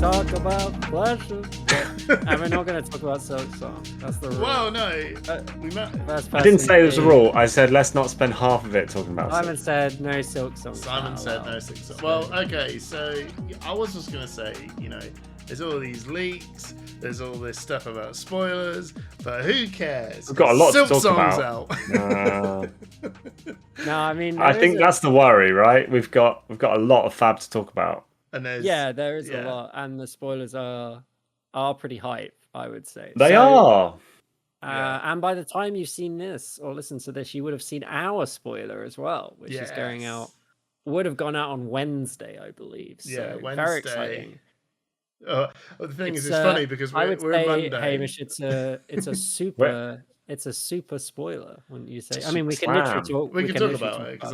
talk about pleasure. And we're not going to talk about Silk Song. That's the rule. Well, no. We might. I didn't say there was a rule. I said let's not spend half of it talking about Simon said no Silk Song. Simon said no Silk Song. Well, okay, so I was just going to say, there's all these leaks, there's all this stuff about spoilers, but who cares? We've got a lot Silk to talk Song's about. out. No, I mean, I think that's the worry, right? We've got a lot of Fab to talk about. And there is a lot, and the spoilers are pretty hype, I would say. They are. And by the time you've seen this or listened to this, you would have seen our spoiler as well, which is going out. Would have gone out on Wednesday, I believe. So Wednesday. Very exciting. Well, the thing is, it's funny because we're Monday. Hamish, it's a super it's a super spoiler when you say. I mean, we can literally talk. We can talk about it because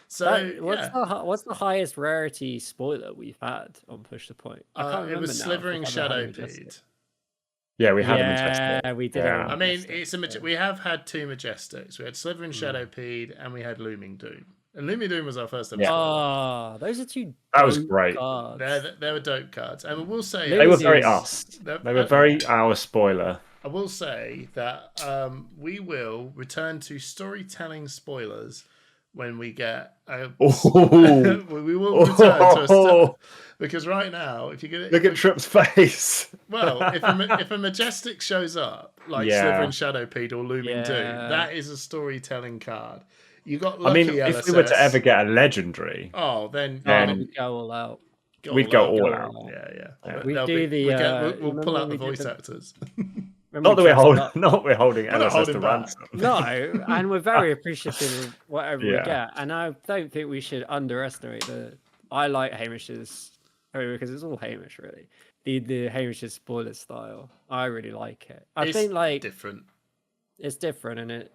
So what's the highest rarity spoiler we've had on Push the Point? I can't remember. It was Slithering Shadowpeed. Yeah, we had a Majestic. Yeah, we did. Yeah. I mean, we have had 2 Majestics. We had Slithering Shadowpeed and we had Looming Doom. And Looming Doom was our first episode. Oh, those are 2. That was great. Cards. They were dope cards, and we'll say they were very us. They were very our spoiler. I will say that we will return to storytelling spoilers when we get. We will return to because right now, if you get look at Trip's face. Well, if a Majestic shows up like Slithering Shadowpeed or Looming Doom, that is a storytelling card. You got lucky. I mean, if we were to ever get a legendary, then we'd go all out. We'd go all out. Yeah. We do We'll pull out the voice actors. Not that we're holding LSS to ransom. No, and we're very appreciative of whatever we get. And I don't think we should underestimate I like Hamish's, because it's all Hamish really. The Hamish's spoiler style. I really like it. I think different. It's different, and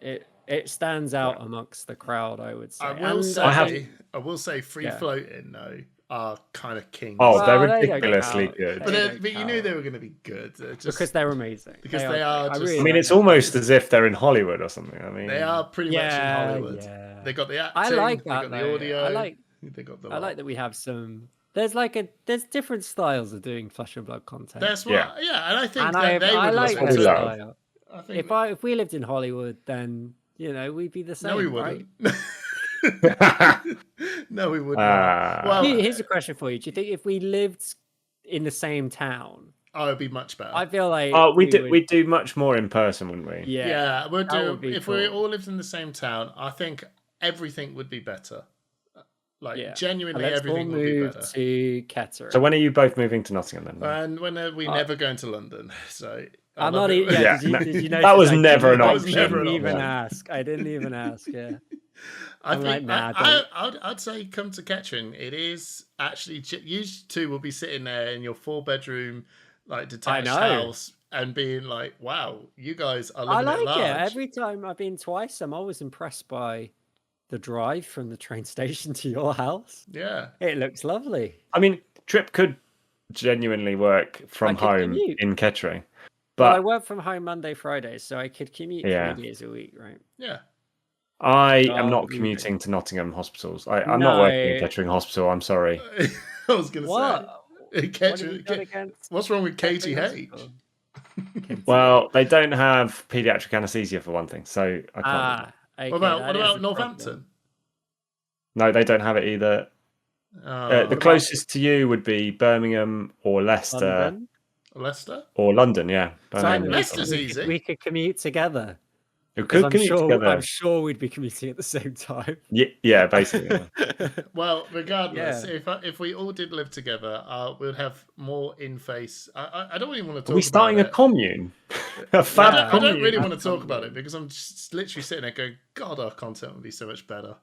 it stands out amongst the crowd, I would say. I will say free floating though are kind of king. Oh, they're ridiculously good. But you knew they were going to be good. Because they're amazing. Because they are. I mean, it's almost as if they're in Hollywood or something. I mean, they are pretty much in Hollywood. Yeah. They got the acting. I like that. They got the audio. I like that we have some. There's different styles of doing Flesh and Blood content. That's what. Yeah, and I think they would like that style. If we lived in Hollywood, then we'd be the same. No, we wouldn't. Right? No, we wouldn't. Well, here's a question for you: do you think if we lived in the same town, it'd be much better? I feel like we'd do much more in person, wouldn't we? Yeah, we'd do. If we all lived in the same town, I think everything would be better. Genuinely, everything would be better. To Kettering. So when are you both moving to Nottingham then? And when are we never going to London? So I'm not even. Did you know that was never an option. I didn't even ask. Yeah. I'd say come to Kettering. It is actually you 2 will be sitting there in your 4-bedroom detached house and being like, "Wow, you guys are living I like large." it. Every time I've been twice, I'm always impressed by the drive from the train station to your house. Yeah, it looks lovely. I mean, Trip could genuinely work from home in Kettering. But I work from home Monday, Friday, so I could commute 3 days a week, right? Yeah. I am not commuting to Nottingham hospitals. I'm not working in Kettering Hospital. I'm sorry. I was going to say. Kettering, what's wrong with KGH? Well, they don't have paediatric anaesthesia for one thing, so I can't. Okay, what about Northampton? No, they don't have it either. The closest to you would be Birmingham or Leicester. Leicester? Or London, yeah. Leicester's easy. We could commute together. We could commute together. I'm sure we'd be commuting at the same time. Yeah, basically. Well, regardless, if we all did live together, we'd have more in-face. I don't really want to talk about it. Are we starting a commune? A fab commune? I don't really want to talk about it because I'm just literally sitting there going, God, our content would be so much better.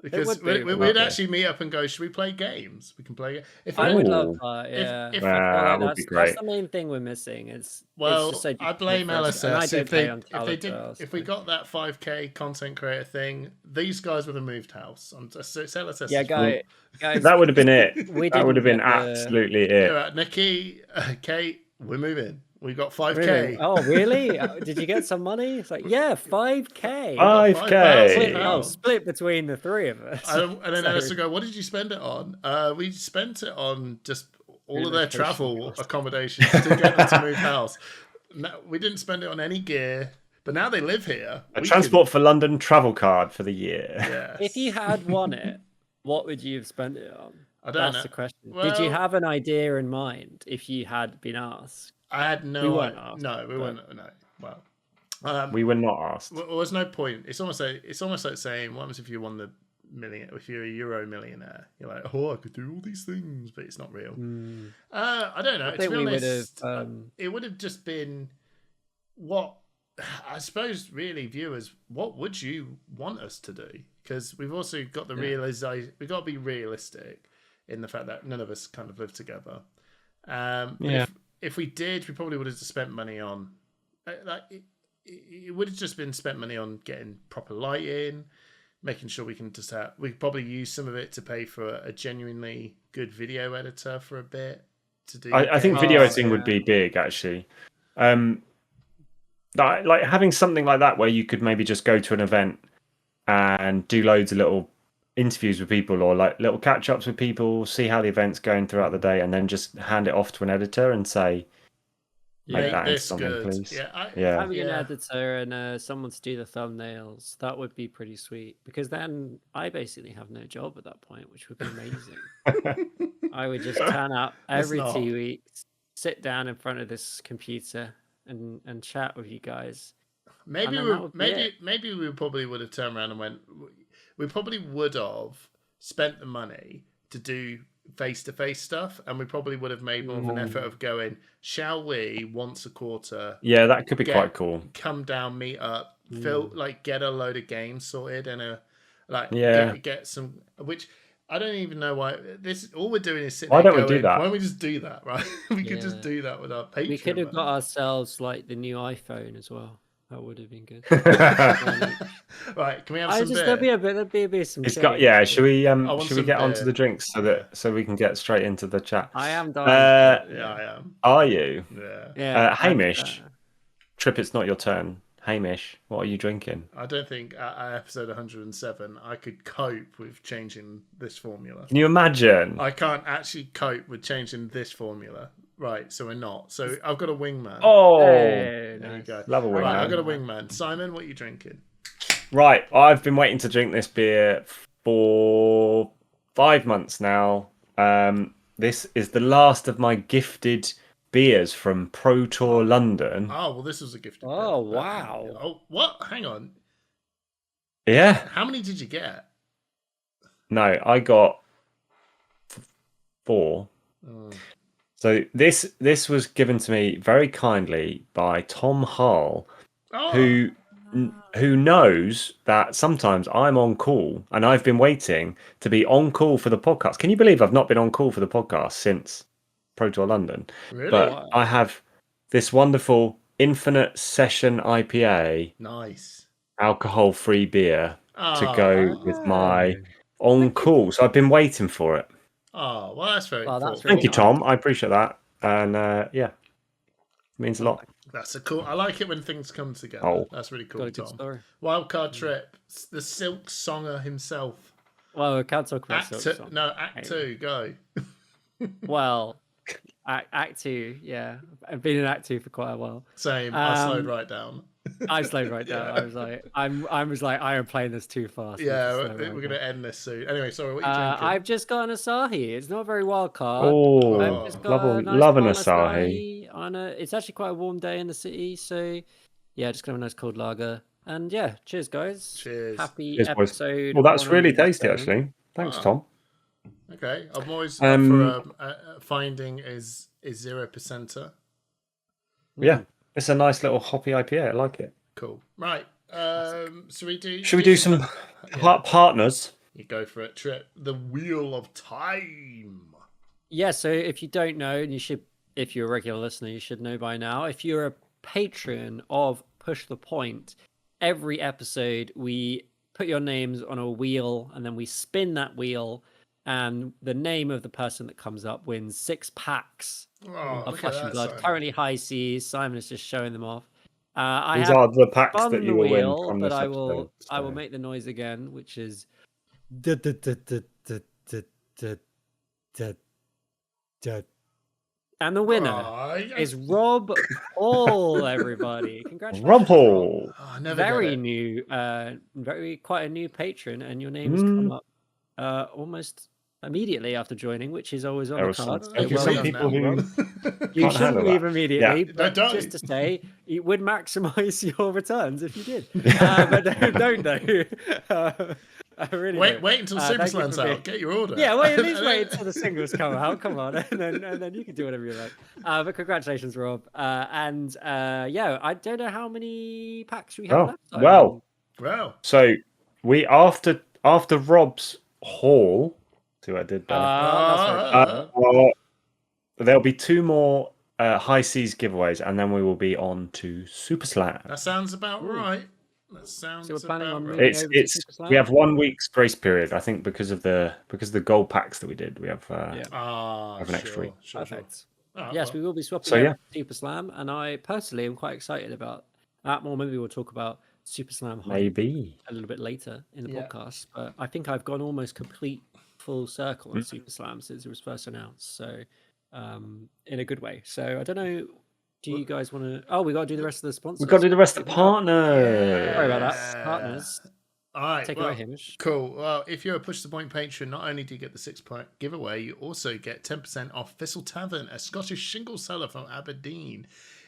Because we'd actually meet up and go, should we play games? We can play. I would love that. Yeah, that would be great. That's the main thing we're missing. I blame LSS. If we got that 5K content creator thing, these guys would have moved house. It's LSS. Yeah, guys, that would have been it. That would have been absolutely it. Right, Nikki, Kate, we're moving. We got 5K. Really? Oh, really? Did you get some money? It's like, 5K. 5K. Split between the 3 of us. And then Alice will go, what did you spend it on? We spent it on just all of their travel accommodations to get them to move house. No, we didn't spend it on any gear, but now they live here. A Transport for London travel card for the year. Yes. If you had won it, what would you have spent it on? I don't know. That's the question. Well, did you have an idea in mind if you had been asked? I had no. We weren't asked. No, we weren't. No. Well, we were not asked. Well, there's no point. It's almost like saying, what happens if you won the million? If you're a Euro millionaire, you're like, oh, I could do all these things, but it's not real. I don't know. I think we would have. It would have just been what I suppose. Really, viewers, what would you want us to do? Because we've also got the realization we've got to be realistic in the fact that none of us kind of live together. If we did, we probably would have just spent money on it would have just been spent money on getting proper lighting, making sure we can just have. We probably use some of it to pay for a genuinely good video editor for a bit to do. I think video editing would be big, actually. Like having something like that where you could maybe just go to an event and do loads of little interviews with people or like little catch ups with people, see how the event's going throughout the day, and then just hand it off to an editor and say, make that into something, good. please. Having an editor and someone to do the thumbnails, that would be pretty sweet, because then I basically have no job at that point, which would be amazing. I would just turn up every 2 weeks, sit down in front of this computer and chat with you guys. Maybe we probably would have turned around and went, we probably would have spent the money to do face-to-face stuff, and we probably would have made more of an effort of going, shall we once a quarter? Yeah, that could be quite cool. Come down, meet up, get a load of games sorted, and get some. Which I don't even know why. This all we're doing is sitting. Why there don't we do that? Why don't we just do that? Right? We could just do that with our Patreon. We could have got ourselves like the new iPhone as well. That would have been good. Right, can we have some beer? There'd be a bit some. It's got should we get onto the drinks so we can get straight into the chat? I am dying. I am. Are you? Yeah. Hamish, Trip, it's not your turn. Hamish, what are you drinking? I don't think at episode 107 I could cope with changing this formula. Can you imagine? I can't actually cope with changing this formula. Right, so we're not. So I've got a wingman. Oh, there you go. Love a wingman. Right, I've got a wingman. Simon, what are you drinking? Right, I've been waiting to drink this beer for 5 months now. This is the last of my gifted beers from Pro Tour London. Oh, well, this was a gifted beer. Oh, wow. Oh, what? Hang on. Yeah. How many did you get? No, I got 4. Oh. So this was given to me very kindly by Tom Hall, who knows that sometimes I'm on call, and I've been waiting to be on call for the podcast. Can you believe I've not been on call for the podcast since Pro Tour London? Really? But I have this wonderful Infinite Session IPA, nice alcohol-free beer to go with my on call. So I've been waiting for it. Oh, well, that's very cool. Thank you, Tom. I appreciate that. And it means a lot. That's a cool. I like it when things come together. Oh. That's really cool, Tom. Story. Wildcard Trip, the Silk Songer himself. Well, we can't talk about Silk Song. No, Act 2, go. Well, Act 2, yeah. I've been in Act 2 for quite a while. Same. I slowed right down. I slowed right down. I was like, I am playing this too fast. Yeah, we're going to end this soon. Anyway, sorry, what are you drinking? I've just got an Asahi. It's not a very wild card. Oh, I've just got love an Asahi. It's actually quite a warm day in the city, so yeah, just gonna have a nice cold lager. And yeah, cheers, guys. Cheers. Happy cheers, episode. Well, that's really tasty, actually. Thanks, Tom. Okay, I'm always up for finding is 0%er. Yeah, it's a nice little hoppy IPA. I like it. Cool. Right. Should we do some partners? You go for it, Trip. The Wheel of Time. Yeah. So if you don't know, and you should, if you're a regular listener, you should know by now. If you're a patron of Push the Point, every episode we put your names on a wheel, and then we spin that wheel. And the name of the person that comes up wins 6 packs of Flesh and Blood. Simon. Currently high seas. Simon is just showing them off. These are the packs that you will win from this episode. I will make the noise again, which is. And the winner is Rob Hall, everybody. Congratulations, Rob Hall. Oh, I never very new, quite a new patron, and your name has come up almost immediately after joining, which is always on the card. Thank you. Some people who you shouldn't leave immediately, but just to say it would maximize your returns if you did. But don't. I really wait until Super Slam's out. Get your order. Yeah, well, at least wait until the singles come out. Come on, and then you can do whatever you like. But congratulations, Rob. Yeah, I don't know how many packs we have left. Well. So we after Rob's haul. See what I did there. There'll be 2 more High Seas giveaways, and then we will be on to Super Slam. That sounds about right. That sounds. So we're planning on moving it's over to Super Slam? We have 1 week's grace period, I think, because of the gold packs that we did. We have have an extra week. Perfect. Oh, yes, we will be swapping over to Super Slam, and I personally am quite excited about that. More, maybe we'll talk about Super Slam maybe a little bit later in the podcast. But I think I've gone almost full circle on Super Slam since it was first announced. So, in a good way. So I don't know. Do you guys want to? Oh, we got to do the rest of the sponsors. We've got to do the rest of the partners. Sorry about that. Partners. All right. Take it away, Hamish. Cool. Well, if you're a Push the Point patron, not only do you get the 6-pack giveaway, you also get 10% off Thistle Tavern, a Scottish shingle seller from Aberdeen.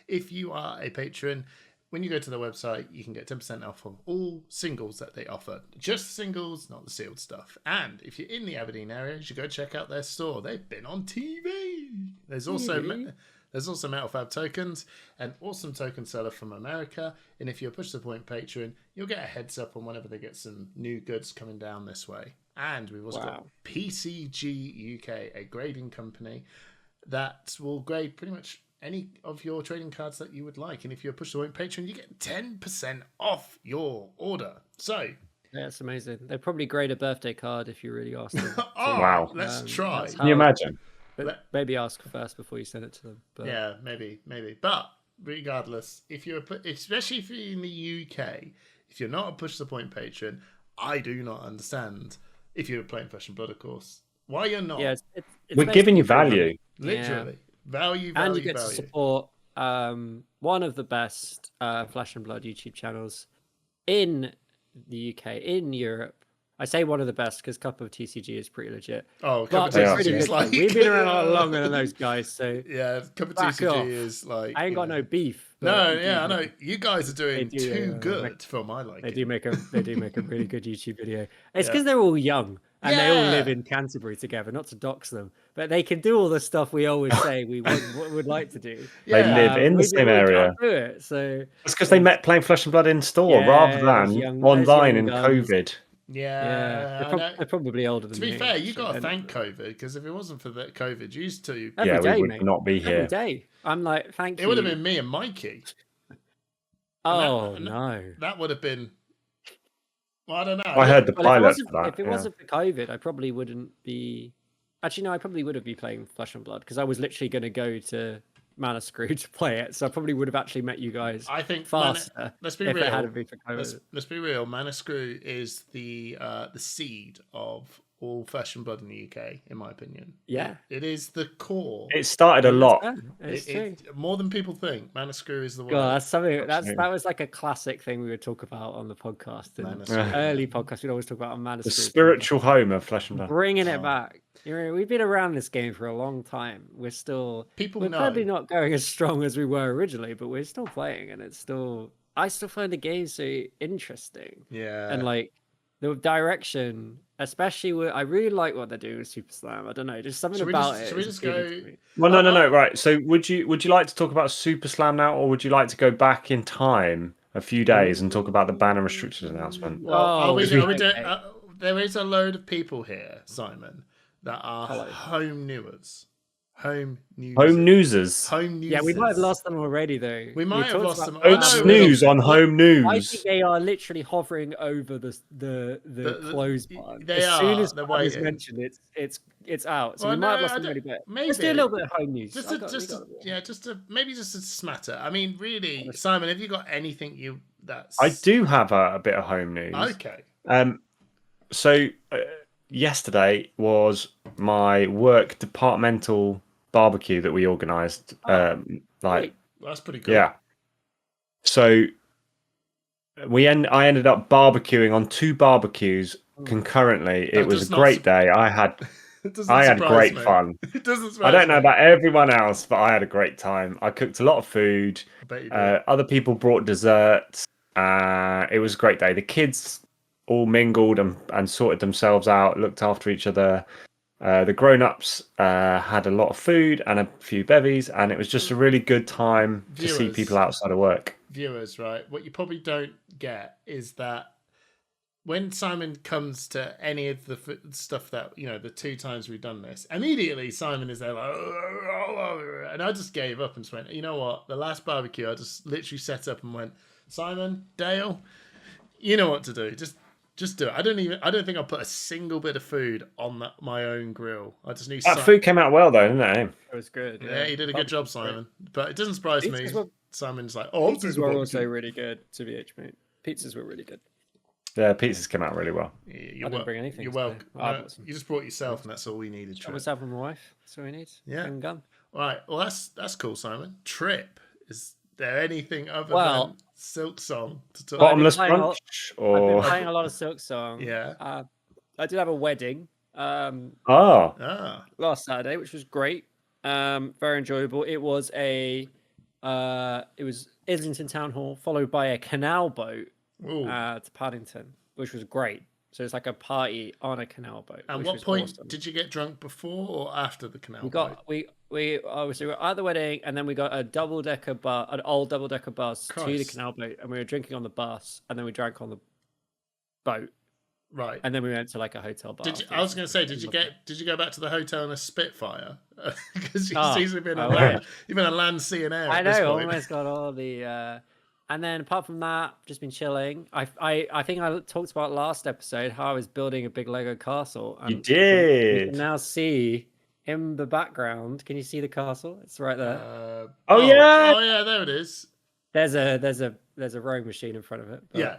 If you are a patron, when you go to the website, you can get 10% off of all singles that they offer. Just singles, not the sealed stuff. And if you're in the Aberdeen area, you should go check out their store. They've been on TV. There's also Metal Fab Tokens, an awesome token seller from America. And if you're a Push the Point patron, you'll get a heads up on whenever they get some new goods coming down this way. And we've also got PCG UK, a grading company that will grade pretty much any of your trading cards that you would like. And if you're a Push the Point patron, you get 10% off your order. So yeah, it's amazing. They'd probably grade a birthday card if you really asked them. Wow. Let's try. Can you imagine? But maybe ask first before you send it to them. But... yeah, maybe. But regardless, especially if you're in the UK, if you're not a Push the Point patron, I do not understand. If you're playing Flesh and Blood, of course, why you're not. Yeah, we're giving you value. Literally. Value, and you get to support one of the best Flesh and Blood YouTube channels in the UK, in Europe. I say one of the best because Cup of TCG is pretty legit. Oh, Cup of TCG is like... We've been around a lot longer than those guys, so... yeah, Cup of TCG is like... I ain't got no beef. No, yeah, I know. You guys are doing too good for my liking. They do make a really good YouTube video. It's because they're all young. And they all live in Canterbury together, not to dox them. But they can do all the stuff we always say we would like to do. They live in the same area. Do it, so... It's because they met playing Flesh and Blood in store rather than online in COVID. Yeah, they're probably older than me. To be fair, you got to thank COVID, because if it wasn't for that COVID, you used to... we would not be here. Every day. I'm like, thank you. It would have been me and Mikey. Oh, no. That would have been... Well, I don't know. I heard the pilot for that. If it wasn't for COVID, I probably wouldn't be... Actually, no, I probably would have been playing Flesh and Blood, because I was literally going to go to Mana Screw to play it, so I probably would have actually met you guys faster. Let's be real. It hadn't been for COVID. Let's be real. Mana Screw is the seed of all Flesh and Blood in the UK, in my opinion. Yeah, it is the core. It started a lot. More than people think. Mana Screw is the one. God, that's something. That was like a classic thing we would talk about on the podcast. Early podcast, we'd always talk about Mana Screw. The spiritual home of Flesh and Blood. Bringing it back. We've been around this game for a long time. We're probably not going as strong as we were originally, but we're still playing, and I still find the game so interesting. Yeah, and like the direction, especially I really like what they're doing with Super Slam. I don't know, just something about it. Should we just go? Well, no. Right. So, would you like to talk about Super Slam now, or would you like to go back in time a few days and talk about the ban and restrictions announcement? Well, there is a load of people here, Simon, that are home newsers. Yeah, we might have lost them already, though. We might have lost them. Don't snooze on home news. I think they are literally hovering over the close button. As soon as one is mentioned, it's out. So we might have lost them already. But let's do a little bit of home news. Just a smatter. I mean, really, Simon, have you got anything that's? I do have a bit of home news. Okay. So yesterday was my work departmental barbecue that we organised. Well, that's pretty cool. Yeah. So I ended up barbecuing on 2 barbecues concurrently. It was a great day. I had great fun. It doesn't surprise I don't know me. about everyone else, but I had a great time. I cooked a lot of food. I bet you did. Other people brought desserts. It was a great day. The kids all mingled and sorted themselves out, looked after each other. The grown-ups had a lot of food and a few bevies, and it was just a really good time to see people outside of work. Viewers, right? What you probably don't get is that when Simon comes to any of the stuff that, the 2 times we've done this, immediately Simon is there like, and I just gave up and just went, you know what? The last barbecue, I just literally set up and went, Simon, Dale, you know what to do. Just do it. I don't think I'll put a single bit of food on my own grill. I just need that food came out well though, didn't it? It was good. Yeah, you did a good job, Simon. But it doesn't surprise me. Simon's like, pizzas were also really good, to be mate. Pizzas were really good. Yeah, pizzas came out really well. Yeah, I didn't bring anything. You're welcome. You just brought yourself, and that's all we needed. Shot myself and my wife. That's all we need. Yeah. Gun. All right. Well, that's cool, Simon. Trip. Is there anything other than Silk Song to talk? Bottomless brunch? I've been playing a lot of Silk Song. Yeah. I did have a wedding. Last Saturday, which was great. Very enjoyable. It was it was Islington Town Hall, followed by a canal boat to Paddington, which was great. So it's like a party on a canal boat. At what point did you get drunk, before or after the canal boat? We obviously were at the wedding, and then we got an old double decker bus to the canal boat, and we were drinking on the bus, and then we drank on the boat. Right. And then we went to like a hotel bar. I was going to say, did you go back to the hotel in a Spitfire? Because you've been a land, sea, and air. I know, almost got all the. And then apart from that, just been chilling. I think I talked about last episode how I was building a big Lego castle. And you did. You can now see in the background. Can you see the castle? It's right there. Yeah. Oh yeah, there it is. There's a rowing machine in front of it. Yeah.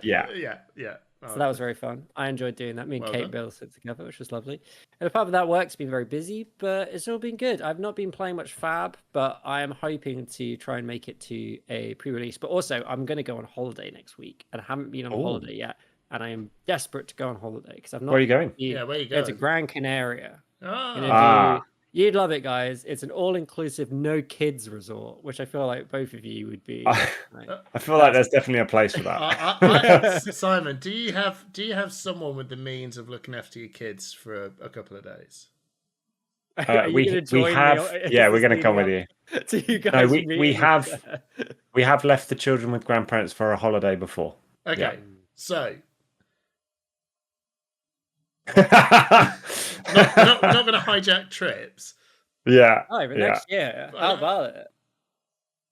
So that was very fun. I enjoyed doing that. Me and Kate built it together, which was lovely. And apart from that, work's been very busy, but it's all been good. I've not been playing much Fab, but I am hoping to try and make it to a pre-release. But also, I'm going to go on holiday next week, and I haven't been on holiday yet. And I am desperate to go on holiday because I've not. Where are you going? Where are you going? It's a Gran Canaria. Oh. You'd love it, guys. It's an all-inclusive, no kids resort, which I feel like both of you would be. I feel like there's definitely a place for that. Simon, do you have someone with the means of looking after your kids for a couple of days? We have. Yeah, we're going to come with you. Do you guys? No, we have left the children with grandparents for a holiday before. Okay, so. not going to hijack trips. Yeah. Oh, but next year. How about it?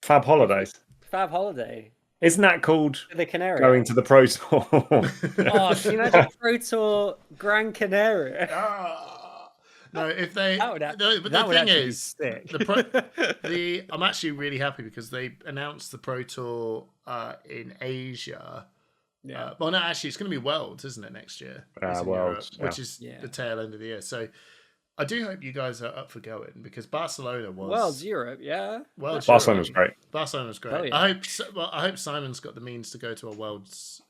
Fab holidays. Fab holiday. Isn't that called the Canary? Going to the Pro Tour? Can you imagine Pro Tour Gran Canaria? No, if they. But the thing is, I'm actually really happy because they announced the Pro Tour in Asia. Yeah. Well, no, actually, it's going to be Worlds, isn't it, next year? Worlds, which is the tail end of the year. So I do hope you guys are up for going because Barcelona was Worlds Europe, yeah. Barcelona was great. Barcelona was great. Oh, yeah. I hope Simon's got the means to go to a Worlds.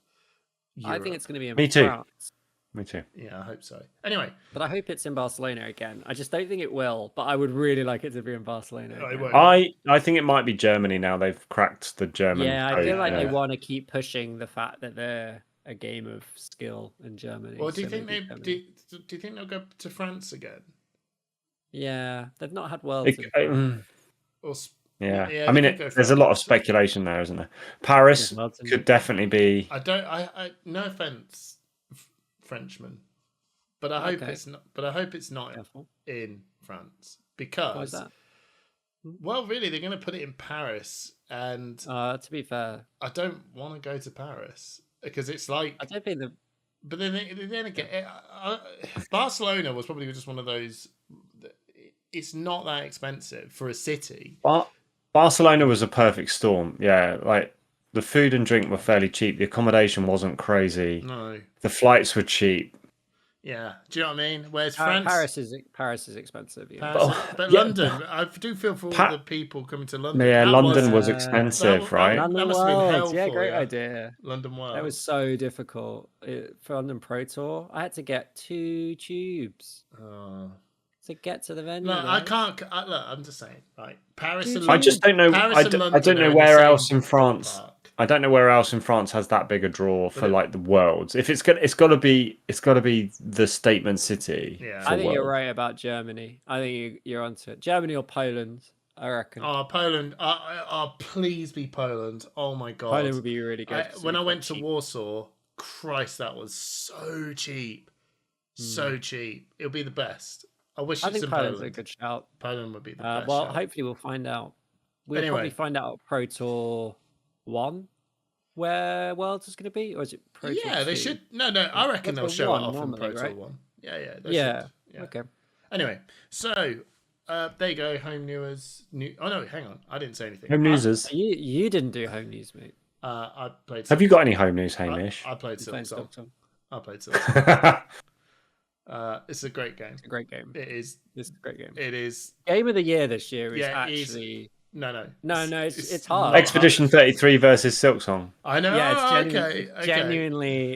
Europe. I think it's going to be in Me too. France. Me too. Yeah, I hope so. Anyway, but I hope it's in Barcelona again. I just don't think it will, but I would really like it to be in Barcelona. I think it might be Germany now. They've cracked the German. Yeah, I feel like they want to keep pushing the fact that they're a game of skill in Germany. Well, do you think they'll go to France again? Yeah, they've not had Worlds. Yeah, I mean, there's a lot of speculation there, isn't there? Paris could definitely be. I no offense, Frenchman, but I hope it's not. But I hope it's not in France because. Why is that? Well, really, they're going to put it in Paris, and to be fair, I don't want to go to Paris because it's like I don't think the. But then again, Barcelona was probably just one of those. It's not that expensive for a city. Barcelona was a perfect storm. Yeah, like the food and drink were fairly cheap. The accommodation wasn't crazy. No. The flights were cheap. Yeah, do you know what I mean? Whereas Paris is expensive. Yeah. But London, I do feel for all the people coming to London. Yeah, London was expensive, right? That must have been hell for great you. idea. London World. That was so difficult for London Pro Tour. I had to get 2 tubes to get to the venue. No, I can't. Look, I'm just saying, right? Paris and I London. just don't know. I don't know where else in France. I don't know where else in France has that big a draw for like the Worlds. If it's got to be the statement city. Yeah, I think you're right about Germany. I think you're onto it. Germany or Poland, I reckon. Oh, Poland. Please be Poland. Oh my God. Poland would be really good. When I went to Warsaw, Christ, that was so cheap. So cheap. It'll be the best. I think Poland's a good shout. Poland would be the best. Well, hopefully we'll find out. We'll probably find out at Pro Tour 1 where Worlds is going to be, or is it Pro Tour 2? They should. No, I reckon they'll show it off in Pro Tour 1. Yeah. Okay. Anyway, so there you go. Home news. Oh no, hang on. I didn't say anything. Home newses. You didn't do home news, mate. I played. Have you got any home news, Hamish? I played Silk Song. I played Silk Song. It's a great game. It's a great game. It is. It's a great game. It is. Game of the year this year is actually. No. It's hard. Expedition 33 versus Silk Song. I know. Yeah,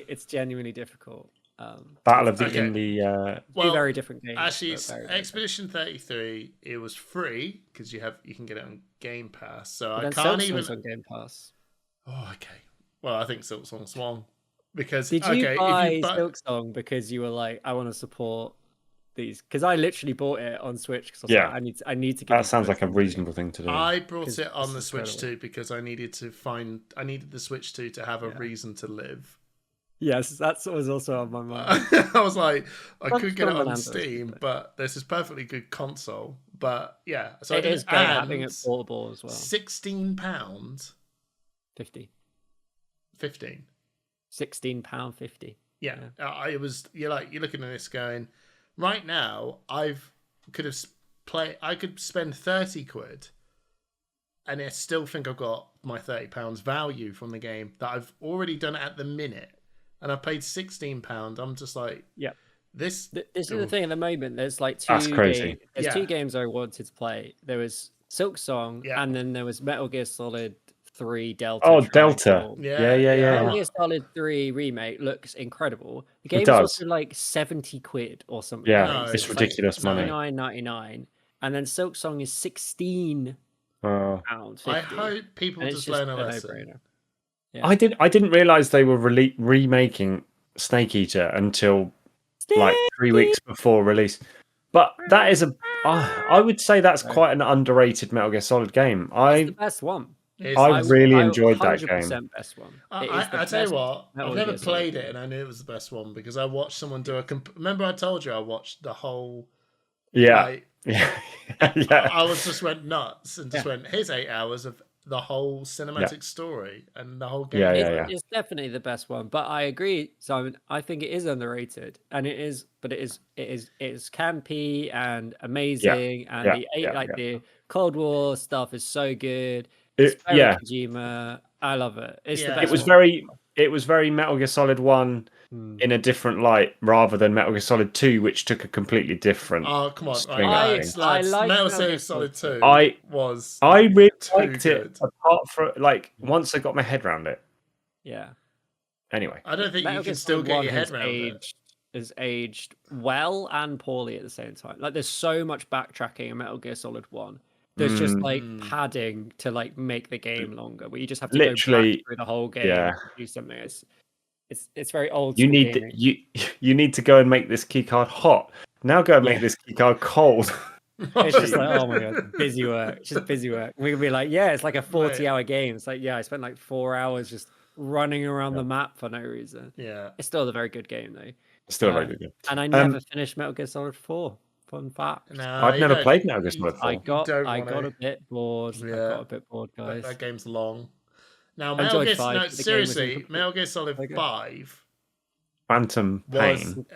it's genuinely difficult. Battle of the Indie. Very different games. Actually, Expedition 33. It was free because you can get it on Game Pass. So I can't even on Game Pass. Oh, okay. Well, I think Silk Song swung because. Did you buy Silk Song because you were like, I want to support these? Because I literally bought it on Switch because I need to. That sounds like a reasonable thing to do. I brought it on the Switch too because I needed the Switch 2 to have a reason to live. Yes, that was also on my mind. I was like, I could get it on Steam, but this is perfectly good console. But yeah, so it is great having it portable as well. £16. 50. 15. £16.50. Yeah. You're looking at this going, right now I could spend 30 quid and I still think I've got my £30 value from the game that I've already done at the minute, and I paid £16. I'm just like, this is the thing at the moment. There's like that's crazy. There's 2 games I wanted to play. There was Silk Song, and then there was Metal Gear Solid 3 Delta. Oh, Delta. Yeah. Metal Gear Solid 3 remake looks incredible. The game is also like 70 quid or something. Yeah, it's ridiculous money. $29.99, and then Silk Song is £16. I hope people just learn a lesson. Yeah. I didn't realize they were remaking Snake Eater until like 3 weeks before release. But that is I would say that's quite an underrated Metal Gear Solid game. It's the best one. I really enjoyed that game. Best one. I tell you what, I've never played it, and I knew it was the best one because I watched someone do remember I told you I watched the whole. Yeah. I just went nuts and just went, here's 8 hours of the whole cinematic story and the whole game. It's definitely the best one, but I agree, Simon. I think it is underrated, and it is campy and amazing, and the Cold War stuff is so good. It's very Kojima. I love it. It's the best. It was very Metal Gear Solid 1 in a different light rather than Metal Gear Solid 2, which took a completely different. Oh, come on. I like Metal Gear Solid 2 I really liked good. It, apart from, once I got my head around it. Yeah. Anyway. I don't think you can still get your head around it. Is aged well and poorly at the same time. Like, there's so much backtracking in Metal Gear Solid 1. There's just padding to make the game longer, where you just have to go back through the whole game and do something. It's very old. You need to go and make this keycard hot. Now go and make this keycard cold. It's just like, oh my god, busy work. It's just busy work. We could be like, it's like a 40-hour game. It's like, I spent like 4 hours just running around the map for no reason. Yeah, it's still a very good game though. It's still a very good game. And I never finished Metal Gear Solid 4. Fun fact. No, I've never played Metal Gear Solid 4. I got a bit bored. Yeah. I got a bit bored, guys. That game's long. Now, Metal Gear Solid 5 Phantom Pain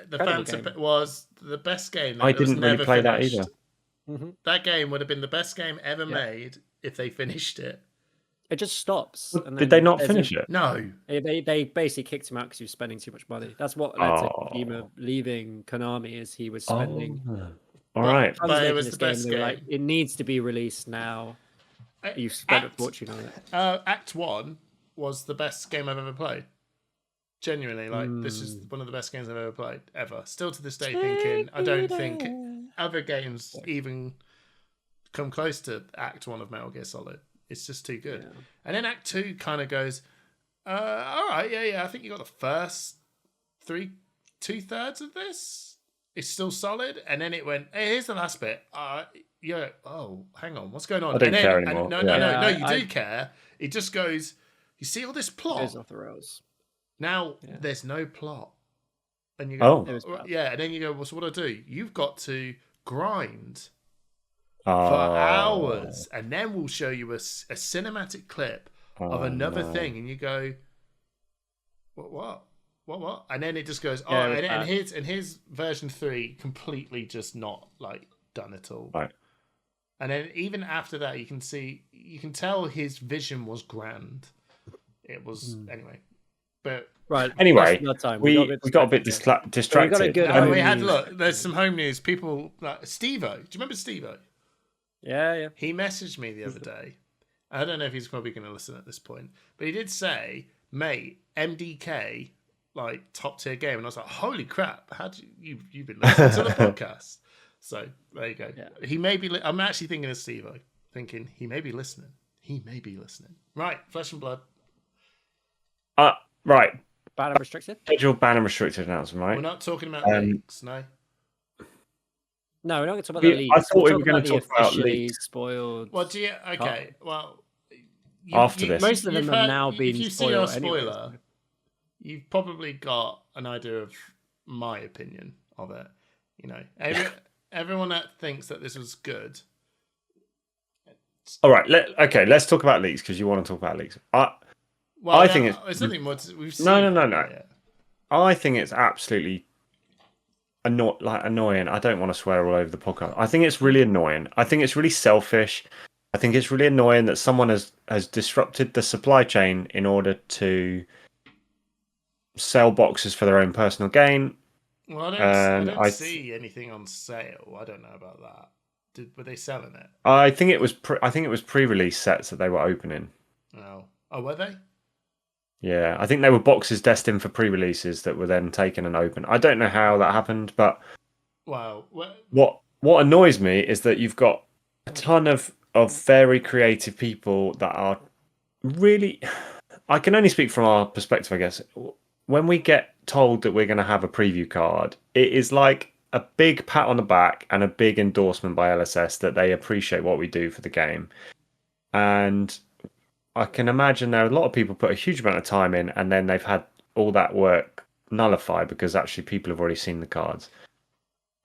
was the best game. I didn't really play that either. That game would have been the best game ever made if they finished it. It just stops. Well, And did then they not there's finish it? No. They basically kicked him out because he was spending too much money. That's what led to Kojima leaving Konami, is he was spending all right. tons But it making was this the game. best They were like, game. it needs to be released now. You spent a fortune on it. Act 1 was the best game I've ever played. Genuinely, like, this is one of the best games I've ever played, ever. Still to this day thinking, I don't think other games even come close to Act 1 of Metal Gear Solid. It's just too good. Yeah. And then Act 2 kind of goes, all right, yeah, I think you got the first 2/3 of this. It's still solid. And then it went, hey, here's the last bit. Yeah, oh, hang on, what's going on? I don't care anymore. No, you do care. It just goes, you see all this plot? It goes off the rails. Now there's no plot, and you go, and then you go, well, so what do I do? You've got to grind for hours, and then we'll show you a cinematic clip of another thing, and you go, what? And then it just goes, and here's version 3, completely just not like done at all. Right. And then even after that, you can tell his vision was grand. It was anyway. But right, anyway, we got a bit distracted. We had there's some home news. People like Steve-O. Do you remember Steve-O? Yeah. He messaged me the other day. I don't know if he's probably going to listen at this point, but he did say, "Mate, MDK, like top tier game," and I was like, "Holy crap! How do you've been listening to the podcast?" So there you go. Yeah. He may be. I'm actually thinking of Steve-O, thinking he may be listening. Right, Flesh and Blood. Right. Ban and restricted? Scheduled ban and restricted announcement, right? We're not talking about leaks, no? No, we're not going to talk about the leaks. I thought we were going to talk about leaks. Spoiled. Well, well... After this. Most of them have now been spoiled. If you see our spoiler, you've probably got an idea of my opinion of it. You know, everyone that thinks that this was good... All right, let's talk about leaks, because you want to talk about leaks. I think it's nothing more. We've seen no. Yeah. I think it's absolutely annoying. I don't want to swear all over the podcast. I think it's really annoying. I think it's really selfish. I think it's really annoying that someone has disrupted the supply chain in order to sell boxes for their own personal gain. Well, I don't see anything on sale. I don't know about that. Were they selling it? I think it was pre-release sets that they were opening. Oh, were they? Yeah, I think they were boxes destined for pre-releases that were then taken and opened. I don't know how that happened, but what annoys me is that you've got a ton of very creative people that are really... I can only speak from our perspective, I guess. When we get told that we're going to have a preview card, it is like a big pat on the back and a big endorsement by LSS that they appreciate what we do for the game. And I can imagine there are a lot of people put a huge amount of time in, and then they've had all that work nullified because actually people have already seen the cards.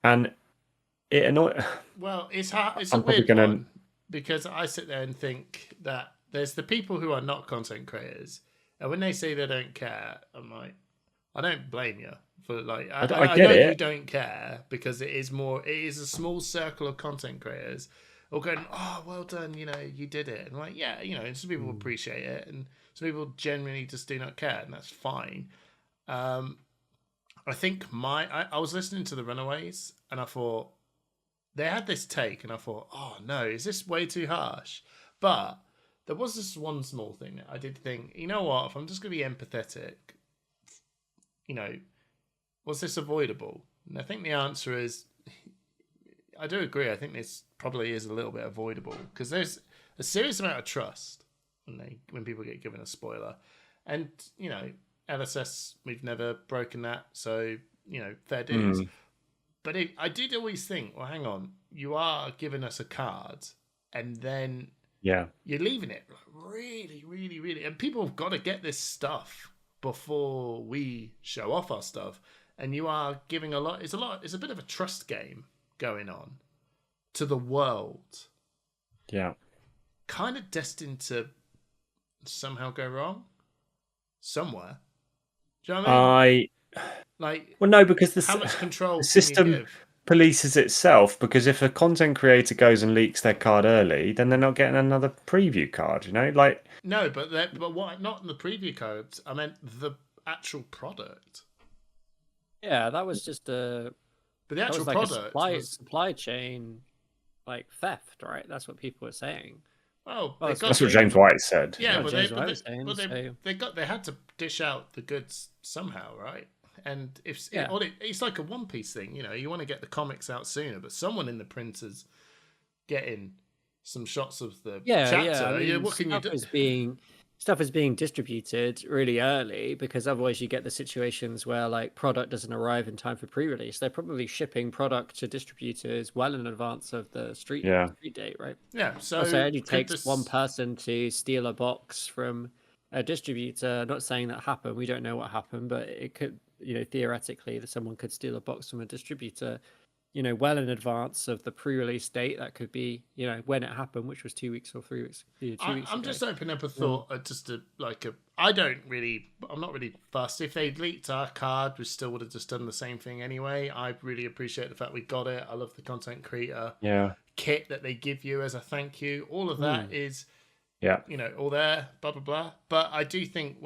And it annoys... Well, it's a weird one, because I sit there and think that there's the people who are not content creators, and when they say they don't care, I'm like, I don't blame you for like. I know you don't care, because it is a small circle of content creators all going, oh, well done, you did it. And like, yeah, and some people appreciate it, and some people genuinely just do not care, and that's fine. I think I was listening to the Runaways, and I thought they had this take, and I thought, oh no, is this way too harsh? But there was this one small thing that I did think, you know what, if I'm just going to be empathetic, was this avoidable? And I think the answer is, I do agree. I think this probably is a little bit avoidable, because there's a serious amount of trust when people get given a spoiler, and LSS, we've never broken that, so fair dues. But I did always think, well, hang on, you are giving us a card, and then you're leaving it really, really, really, and people have got to get this stuff before we show off our stuff, and you are giving a lot. It's a bit of a trust game going on to the world. Yeah. Kind of destined to somehow go wrong somewhere. Do you know what I mean? Well, no, because how much control the system, polices itself, because if a content creator goes and leaks their card early, then they're not getting another preview card. Like no, but what? Not in the preview codes. I meant the actual product. Yeah, that was just a. But the actual like product was supply chain, like theft, right? That's what people were saying. Oh, that's what James White said. Yeah, but they had to dish out the goods somehow, right? And it's like a One Piece thing, you want to get the comics out sooner, but someone in the printers getting some shots of the chapter. I mean, what can you do? Stuff is being distributed really early, because otherwise you get the situations where like product doesn't arrive in time for pre-release. They're probably shipping product to distributors well in advance of the street date, right? Yeah. So it only takes one person to steal a box from a distributor. Not saying that happened. We don't know what happened, but it could, theoretically, that someone could steal a box from a distributor, well in advance of the pre-release date. That could be, when it happened, which was 2 weeks or 3 weeks. I'm just opening up a thought, I'm not really fussed. If they'd leaked our card, we still would have just done the same thing anyway. I really appreciate the fact we got it. I love the content creator kit that they give you as a thank you. All of that is, all there, blah, blah, blah. But I do think,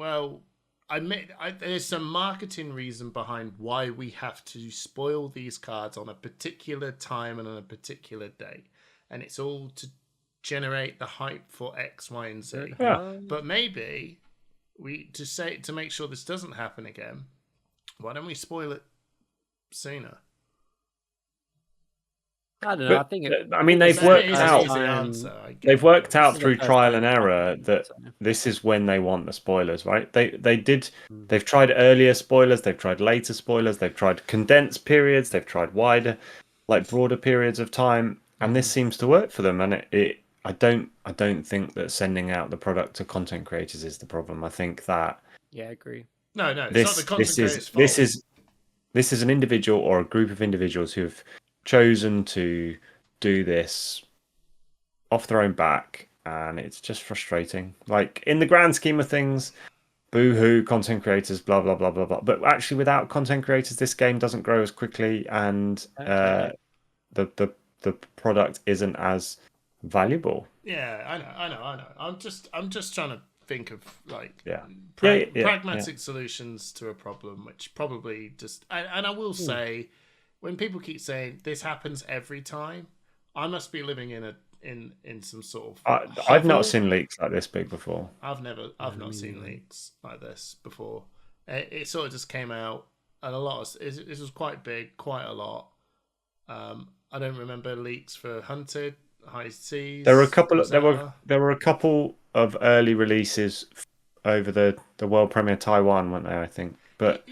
there's some marketing reason behind why we have to spoil these cards on a particular time and on a particular day. And it's all to generate the hype for X, Y, and Z. Yeah. But maybe to make sure this doesn't happen again, why don't we spoil it sooner? I don't know. I think they've worked out. They've worked out through trial and error that this is when they want the spoilers, right? They've tried earlier spoilers, they've tried later spoilers, they've tried condensed periods, they've tried wider, like broader periods of time, and this seems to work for them. And I don't think that sending out the product to content creators is the problem. I think that I agree. No, it's not the content creators' fault. This is an individual or a group of individuals who've chosen to do this off their own back, and it's just frustrating. Like, in the grand scheme of things, boo-hoo, content creators, blah blah blah blah blah. But actually, without content creators, this game doesn't grow as quickly, and the product isn't as valuable. Yeah, I know. I'm just trying to think of pragmatic solutions to a problem, which probably just and I will say, when people keep saying this happens every time, I must be living in some sort of I've not seen leaks like this big before. I've not seen leaks like this before. It sort of just came out, and it was quite big, quite a lot. I don't remember leaks for Hunted, High Seas. There were a couple of early releases over the world premiere Taiwan, weren't there? I think, but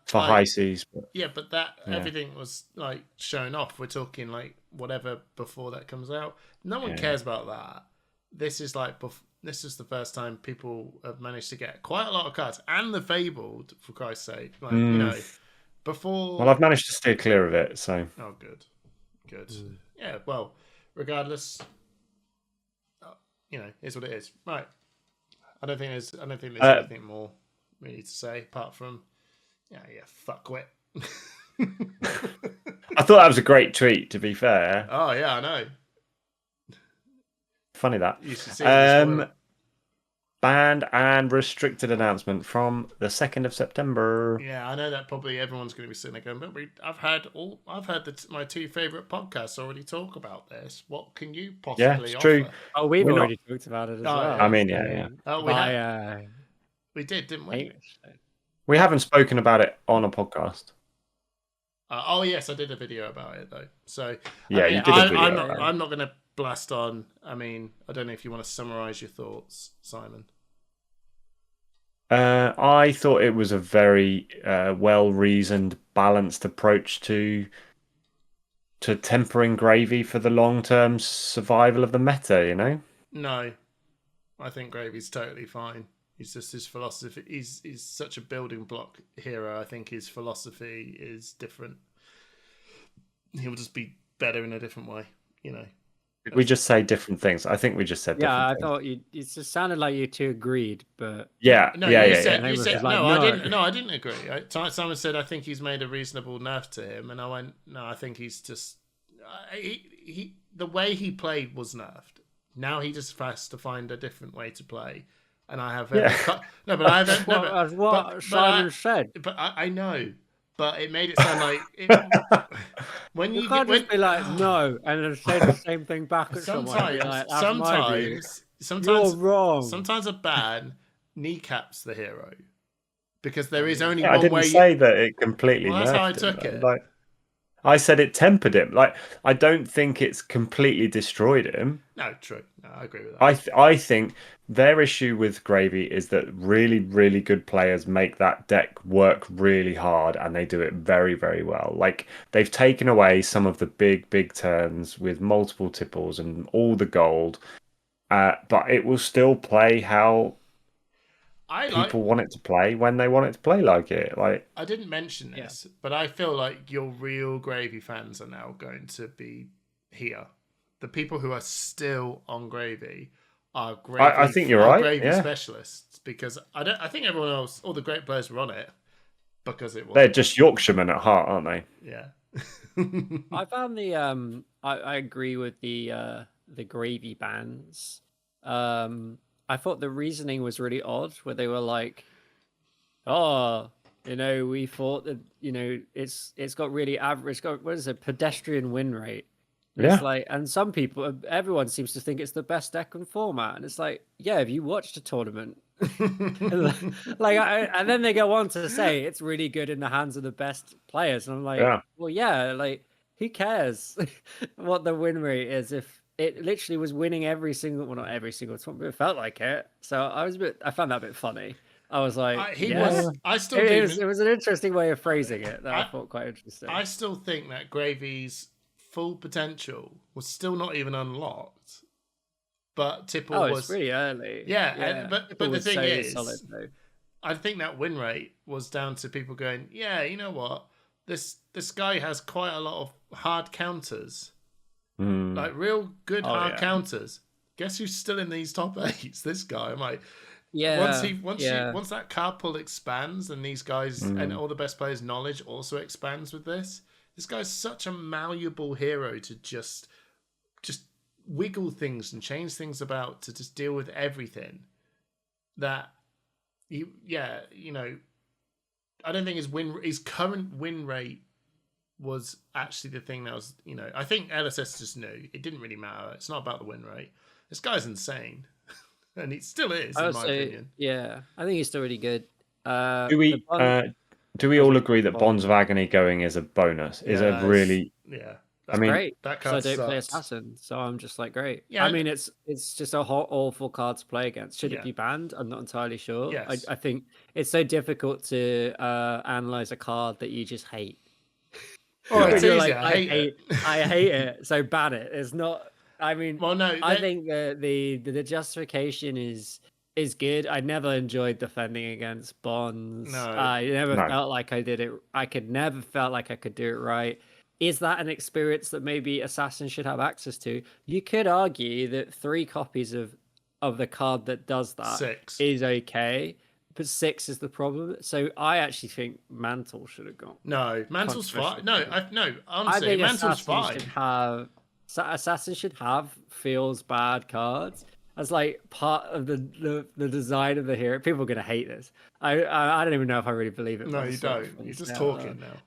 for High Seas. But everything was like shown off. We're talking like whatever before that comes out. No one cares about that. This is the first time people have managed to get quite a lot of cards, and the Fabled, for Christ's sake. Before. Well, I've managed to steer clear of it, so. Oh, good. Yeah. Well, regardless, is what it is. Right. I don't think there's anything more we need to say apart from, fuckwit. I thought that was a great tweet, to be fair. Oh yeah, I know. Funny that. Banned and restricted announcement from the 2nd of September. Yeah, I know that probably everyone's going to be sitting there going, but I've heard my two favourite podcasts already talk about this. What can you possibly offer? True. Oh, we've already talked about it as well. I mean, yeah. Oh, we did, didn't we? We haven't spoken about it on a podcast. Yes, I did a video about it though. So you did a video. I'm not going to blast on. I mean, I don't know if you want to summarise your thoughts, Simon. I thought it was a very well-reasoned, balanced approach to tempering gravy for the long-term survival of the meta. No, I think gravy's totally fine. He's just his philosophy. He's such a building block hero. I think his philosophy is different. He'll just be better in a different way. Did we just say different things? I think we just said different I things. thought you. It just sounded like you two agreed, but Yeah, No, yeah, you yeah, said yeah. you said like, no. no. I didn't agree. Simon said I think he's made a reasonable nerf to him, and I went no. I think he's just he the way he played was nerfed. Now he just has to find a different way to play, and I have no, but I have no, That's what Simon said. But I know, but it made it sound like when You you can't get just be like no and then say the same thing back at someone. And be like, That's my view. You're wrong. Sometimes a ban kneecaps the hero because there is only I one didn't way. say that it completely Well, that's how I nerfed took him. it. Like, I said it tempered him. Like, I don't think it's completely destroyed him. No, true. No, I agree with that. I think their issue with Gravy is that really, really good players make that deck work really hard, and they do it very, very well. Like, they've taken away some of the big turns with multiple tipples and all the gold, but it will still play how people want it to play when they want it to play like it. Like, I didn't mention this, but I feel like your real Gravy fans are now going to be here. The people who are still on Gravy are Gravy. I think you're right. Gravy specialists, because I think everyone else, all the great players, were on it because it was. They're just Yorkshiremen at heart, aren't they? Yeah. I found the I agree with the Gravy bans. I thought the reasoning was really odd, where they were like, "Oh, we thought that it's got really average. It's got what is it, pedestrian win rate." And Yeah. It's like, and everyone seems to think it's the best deck and format, and it's like, yeah, have you watched a tournament? And then they go on to say it's really good in the hands of the best players, and I'm like, well, yeah, like who cares what the win rate is if it literally was winning every single, well, not every single time, but it felt like it. So I found that a bit funny. I was like, it was an interesting way of phrasing it that I thought quite interesting. I still think that Gravy's full potential was still not even unlocked, but Tipple was it's really early. Yeah. But the thing is, solid, I think that win rate was down to people going, yeah, you know what, this guy has quite a lot of hard counters. Like real good hard counters. Guess who's still in these top 8s? This guy. I'm like, once that card pool expands and these guys and all the best players' knowledge also expands with this guy's such a malleable hero to just wiggle things and change things about to just deal with everything. That I don't think his current win rate was actually the thing that was, I think LSS just knew it didn't really matter. It's not about the win rate. This guy's insane, and he still is, in my opinion. Yeah, I think he's still really good. Do we all agree that Bonds of Agony going is a bonus? That's great. Because I don't play Assassin, so I'm just like, great. Yeah, I mean, it's just a awful card to play against. Should it be banned? I'm not entirely sure. Yes. I think it's so difficult to analyze a card that you just hate. Oh, it's easy. Like, I hate it. So ban it. It's not. I mean, I think the justification is good. I never enjoyed defending against Bonds. No, I never felt like I did it. Never felt like I could do it right. Is that an experience that maybe Assassin should have access to? You could argue that 3 copies of the card that does that is okay. But 6 is the problem. So I actually think Mantle should have gone. No, Mantle's fine. Honestly, Mantle's fine. Assassin should have feels bad cards as like part of the design of the hero. People are gonna hate this. I don't even know if I really believe it. No, you don't. You're just talking now.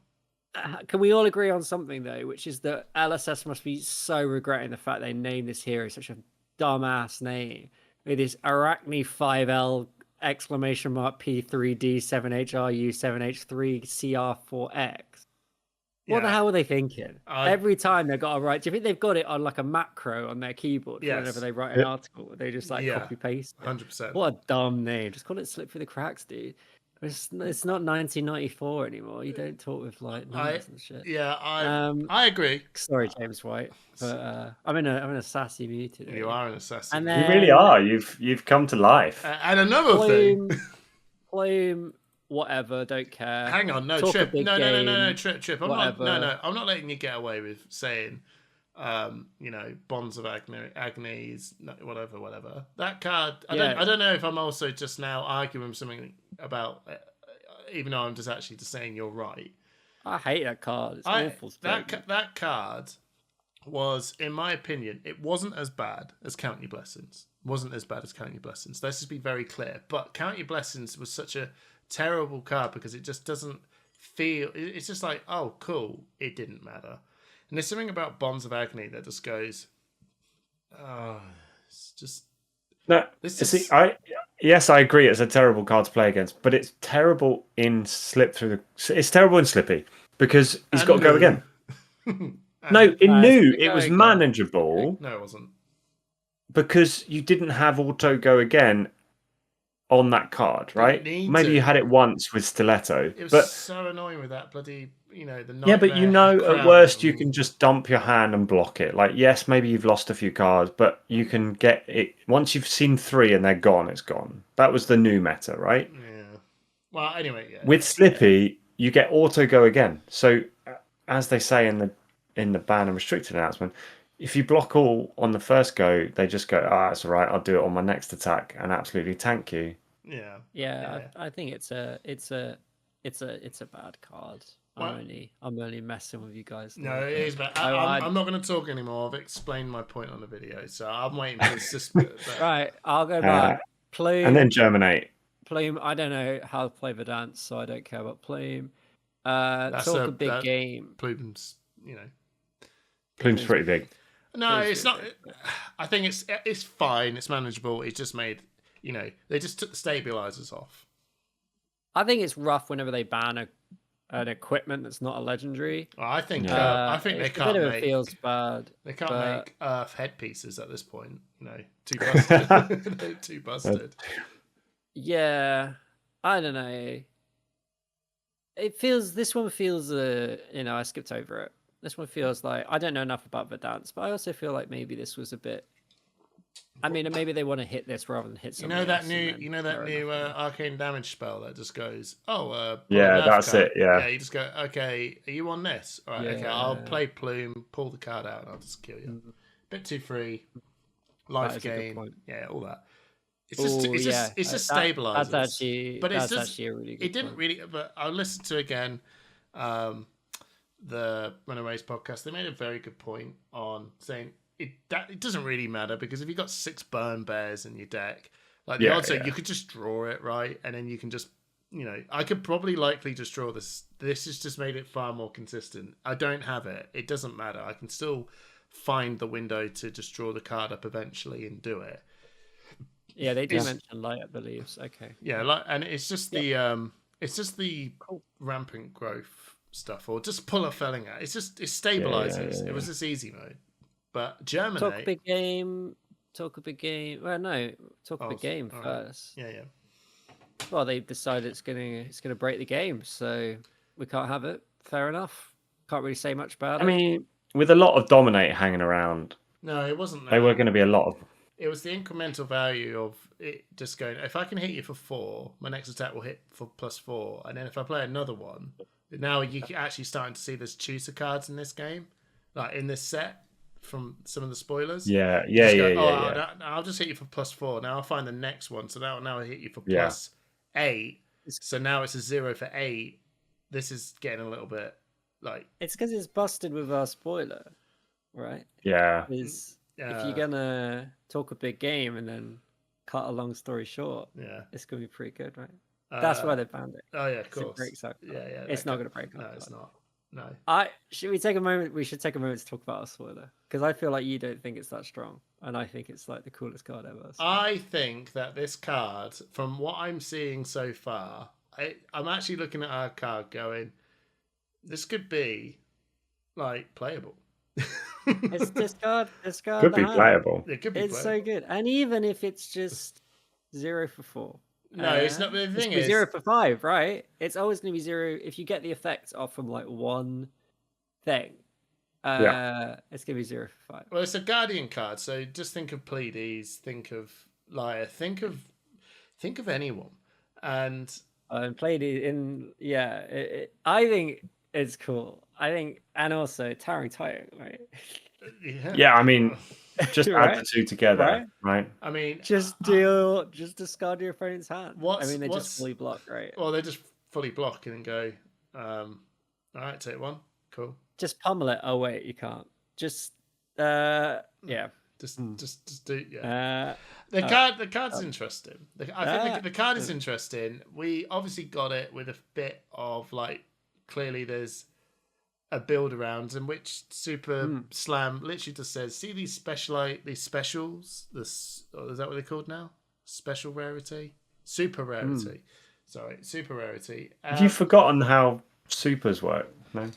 Can we all agree on something though, which is that LSS must be so regretting the fact they named this hero such a dumbass name with this Arachne 5L exclamation mark P3D 7HRU 7H3 CR4X. What the hell were they thinking? Every time they got a right. Do you think they've got it on like a macro on their keyboard whenever they write an article? They just like copy paste. 100%. What a dumb name. Just call it Slip Through the Cracks, dude. It's not 1994 anymore. You don't talk with like numbers and shit. Yeah, I agree. Sorry, James White, but I'm in a sassy mood today. You are in a sassy mood. You really are. You've come to life. And another thing. Blame whatever. Don't care. Hang on, no, Trip. No, Trip. I'm not letting you get away with saying Bonds of Agnes, whatever. That card, I don't know if I'm also just now arguing something about, even though I'm just actually just saying you're right. I hate that card. It's awful. That card was, in my opinion, it wasn't as bad as Count Your Blessings. Let's just be very clear. But Count Your Blessings was such a terrible card because it just doesn't feel. It's just like, oh, cool. It didn't matter. And there's something about Bonds of Agony that just goes, oh, it's just. No, yes, I agree. It's a terrible card to play against, but it's terrible in It's terrible in Slippy because he's got to go again. No, in New it was manageable. No, it wasn't, because you didn't have auto go again on that card, right? Maybe you had it once with Stiletto. It was so annoying with that bloody, the nightmare. Yeah, but at worst you can just dump your hand and block it. Like, yes, maybe you've lost a few cards, but you can get it once you've seen 3 and they're gone. It's gone. That was the new meta, right? Yeah. Well, anyway, yeah. With Slippy, you get auto go again. So, as they say in the ban and restricted announcement, if you block all on the first go, they just go, that's all right, I'll do it on my next attack and absolutely tank you. Yeah. I think it's a bad card. I'm only messing with you guys. No, it is bad. I'm not going to talk anymore. I've explained my point on the video, so I'm waiting for the Right, I'll go back. Plume, and then Germinate. Plume. I don't know how to play Verdance, so I don't care about Plume. Talk a big game. Plume's, Plume's pretty big. No, it's not. I think it's fine. It's manageable. It's just made, they just took the stabilizers off. I think it's rough whenever they ban an equipment that's not a legendary. Well, I think they can't it feels bad. They can't make Earth headpieces at this point. Too busted. They're too busted. Yeah, I don't know. This one feels, I skipped over it. This one feels like, I don't know enough about Verdance, but I also feel like maybe this was a bit. I mean, maybe they want to hit this rather than hit something. That new arcane damage spell that just goes, yeah, that's card. it. Yeah, you just go, okay, are you on this? All right, okay, I'll play Plume, pull the card out, and I'll just kill you. Bit too free, life gain, yeah, all that. It's just stabilizers. That's actually a really good. It didn't really, but I listened to again. The Runaways podcast, they made a very good point on saying it doesn't really matter because if you got 6 burn bears in your deck, like the odds are you could just draw it, right? And then you can just, I could probably likely just draw this. This has just made it far more consistent. I don't have it. It doesn't matter. I can still find the window to just draw the card up eventually and do it. Yeah, they do mention light up the leaves. Okay. Yeah, and it's just the rampant growth stuff, or just pull a felling out. It stabilizes. Yeah. It was this easy mode. But Germinate. Talk a big game. Well, no, talk a big game first. Yeah. Well, they decided it's gonna break the game, so we can't have it. Fair enough. Can't really say much about it. I mean, with a lot of Dominate hanging around. No, it wasn't that. They were going to be a lot of. It was the incremental value of it just going, if I can hit you for 4, my next attack will hit for +4. And then if I play another one, now you're actually starting to see there's chooser cards in this game, like in this set from some of the spoilers. Yeah. I'll just hit you for +4. Now I'll find the next one. So now I hit you for +8. So now it's a 0 for 8. This is getting a little bit like... It's because it's busted with our spoiler, right? Yeah. If you're gonna talk a big game and then cut a long story short, it's gonna be pretty good, right? That's why they banned it. Oh yeah, of course. It breaks up. Yeah. It's not gonna break up. No, it's not. No. Should we take a moment? We should take a moment to talk about our spoiler because I feel like you don't think it's that strong, and I think it's like the coolest card ever. So. I think that this card, from what I'm seeing so far, I'm actually looking at our card going, this could be like playable. It's this card could be playable. It could be it's playable. So good, and even if it's just 0 for 4. No, it's not. The thing is 0 for 5, right? It's always going to be 0 if you get the effects off from like one thing. It's going to be 0 for 5. Well, it's a Guardian card, so just think of Pleiades, think of Liar, think of anyone, and Pleiades I think it's cool. I think, and also Towering Titan, right? Yeah, I mean, just add the two together, right? I mean, just discard your opponent's hand. They just fully block, right? Well, they just fully block and go, all right, take one. Cool. Just pummel it. Oh wait, you can't. Just yeah. Just do the card's interesting. I think the card is interesting. We obviously got it with a bit of like, clearly there's a build around in which Super Slam literally just says, see these specials, is that what they're called now? Special rarity? Super rarity. Sorry, super rarity. Have you forgotten how supers work? No.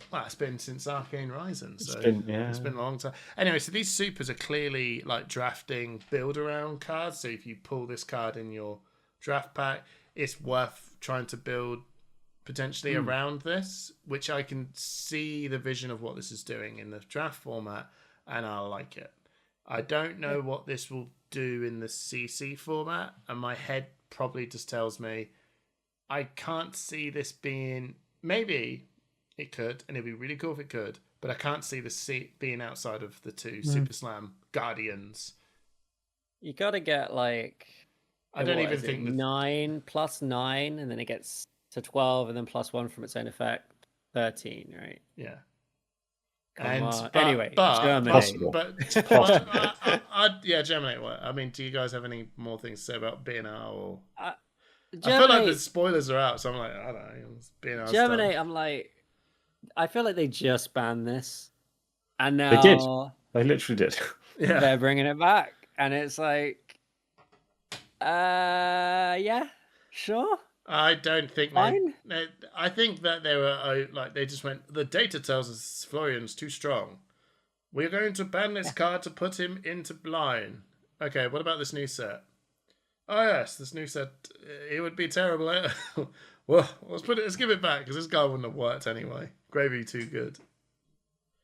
Well, it's been since Arcane Rising, so it's been a long time. Anyway, so these supers are clearly like drafting build around cards. So if you pull this card in your draft pack, it's worth trying to build potentially around this, which I can see the vision of what this is doing in the draft format, and I like it. I don't know what this will do in the CC format, and my head probably just tells me I can't see this being... Maybe it could, and it'd be really cool if it could, but I can't see this being outside of the two Super Slam Guardians. You gotta get like... I don't even think... 9 plus 9, and then it gets to 12, and then plus 1 from its own effect. 13, right? Yeah. Anyway, Germinate. But Germinate. What? I mean, do you guys have any more things to say about BNR? Or I feel like the spoilers are out, so I'm like, I don't know. BNR Germinate. stuff. I'm like, I feel like they just banned this, and now they did. They literally did. Yeah, they're bringing it back, and it's like, yeah, sure. I don't think I think that they were like, they just went, the data tells us Florian's too strong. We're going to ban this card to put him into line. Okay, what about this new set? Oh yes, this new set. It would be terrible. Well, let's give it back because this guy wouldn't have worked anyway. Gravy too good.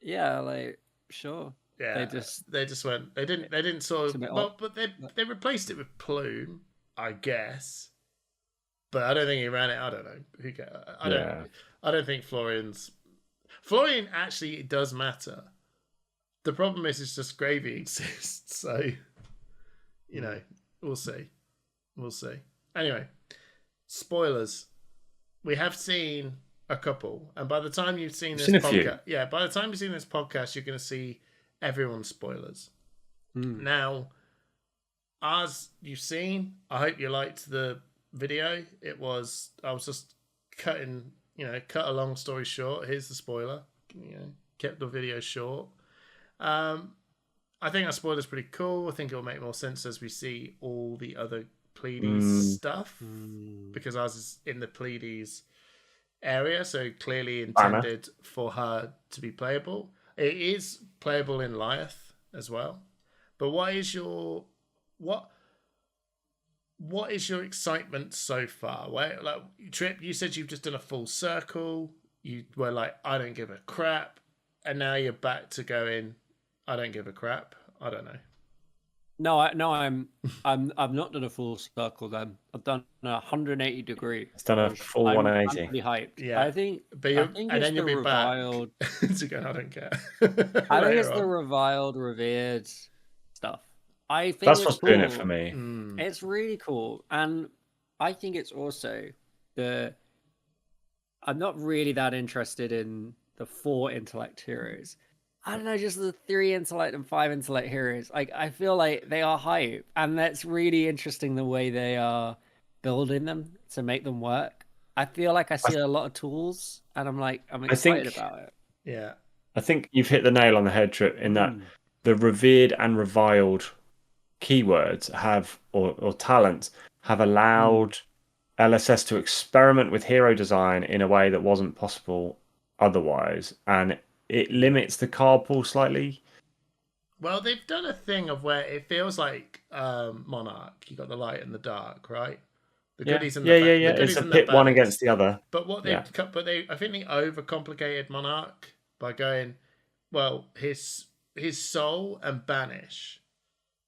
Yeah, like sure. Yeah, they just went. They didn't sort of. Well, but they replaced it with Plume, I guess. But I don't think he ran it. I don't know. I don't think Florian actually does matter. The problem is, it's just Gravy exists. So, we'll see. We'll see. Anyway, spoilers. We have seen a couple, and by the time you've seen this podcast, by the time you've seen this podcast, you're going to see everyone's spoilers. Now, as you've seen, I hope you liked the video. I was just cut a long story short. Here's the spoiler. Kept the video short. I think our spoiler's pretty cool. I think it'll make more sense as we see all the other Pleiades stuff, because ours is in the Pleiades area, so clearly intended for her to be playable. It is playable in Lyeth as well. But what is your excitement so far? Trip, you said you've just done a full circle. You were like, I don't give a crap, and now you're back to going, I don't give a crap. I don't know. No, I've not done a full circle. Then I've done a 180 degree. It's done a full 180. I'm pretty hyped. Yeah, I think then you'll be reviled... back. I don't care. I think it's the reviled, revered stuff. I think that's what's doing it for me. It's really cool, and I think it's also I'm not really that interested in the 4 intellect heroes. I don't know, just the 3 intellect and 5 intellect heroes. I feel like they are hype, and that's really interesting the way they are building them to make them work. I feel like I see a lot of tools, and I'm excited about it. Yeah, I think you've hit the nail on the head, Trip, in that the revered and reviled keywords or talents have allowed LSS to experiment with hero design in a way that wasn't possible otherwise, and it limits the card pool slightly. Well, they've done a thing of where it feels like Monarch. You got the light and the dark, right? The goodies and the bad. It's a pit one against the other. But I think they overcomplicated Monarch by going, well, his soul and banish,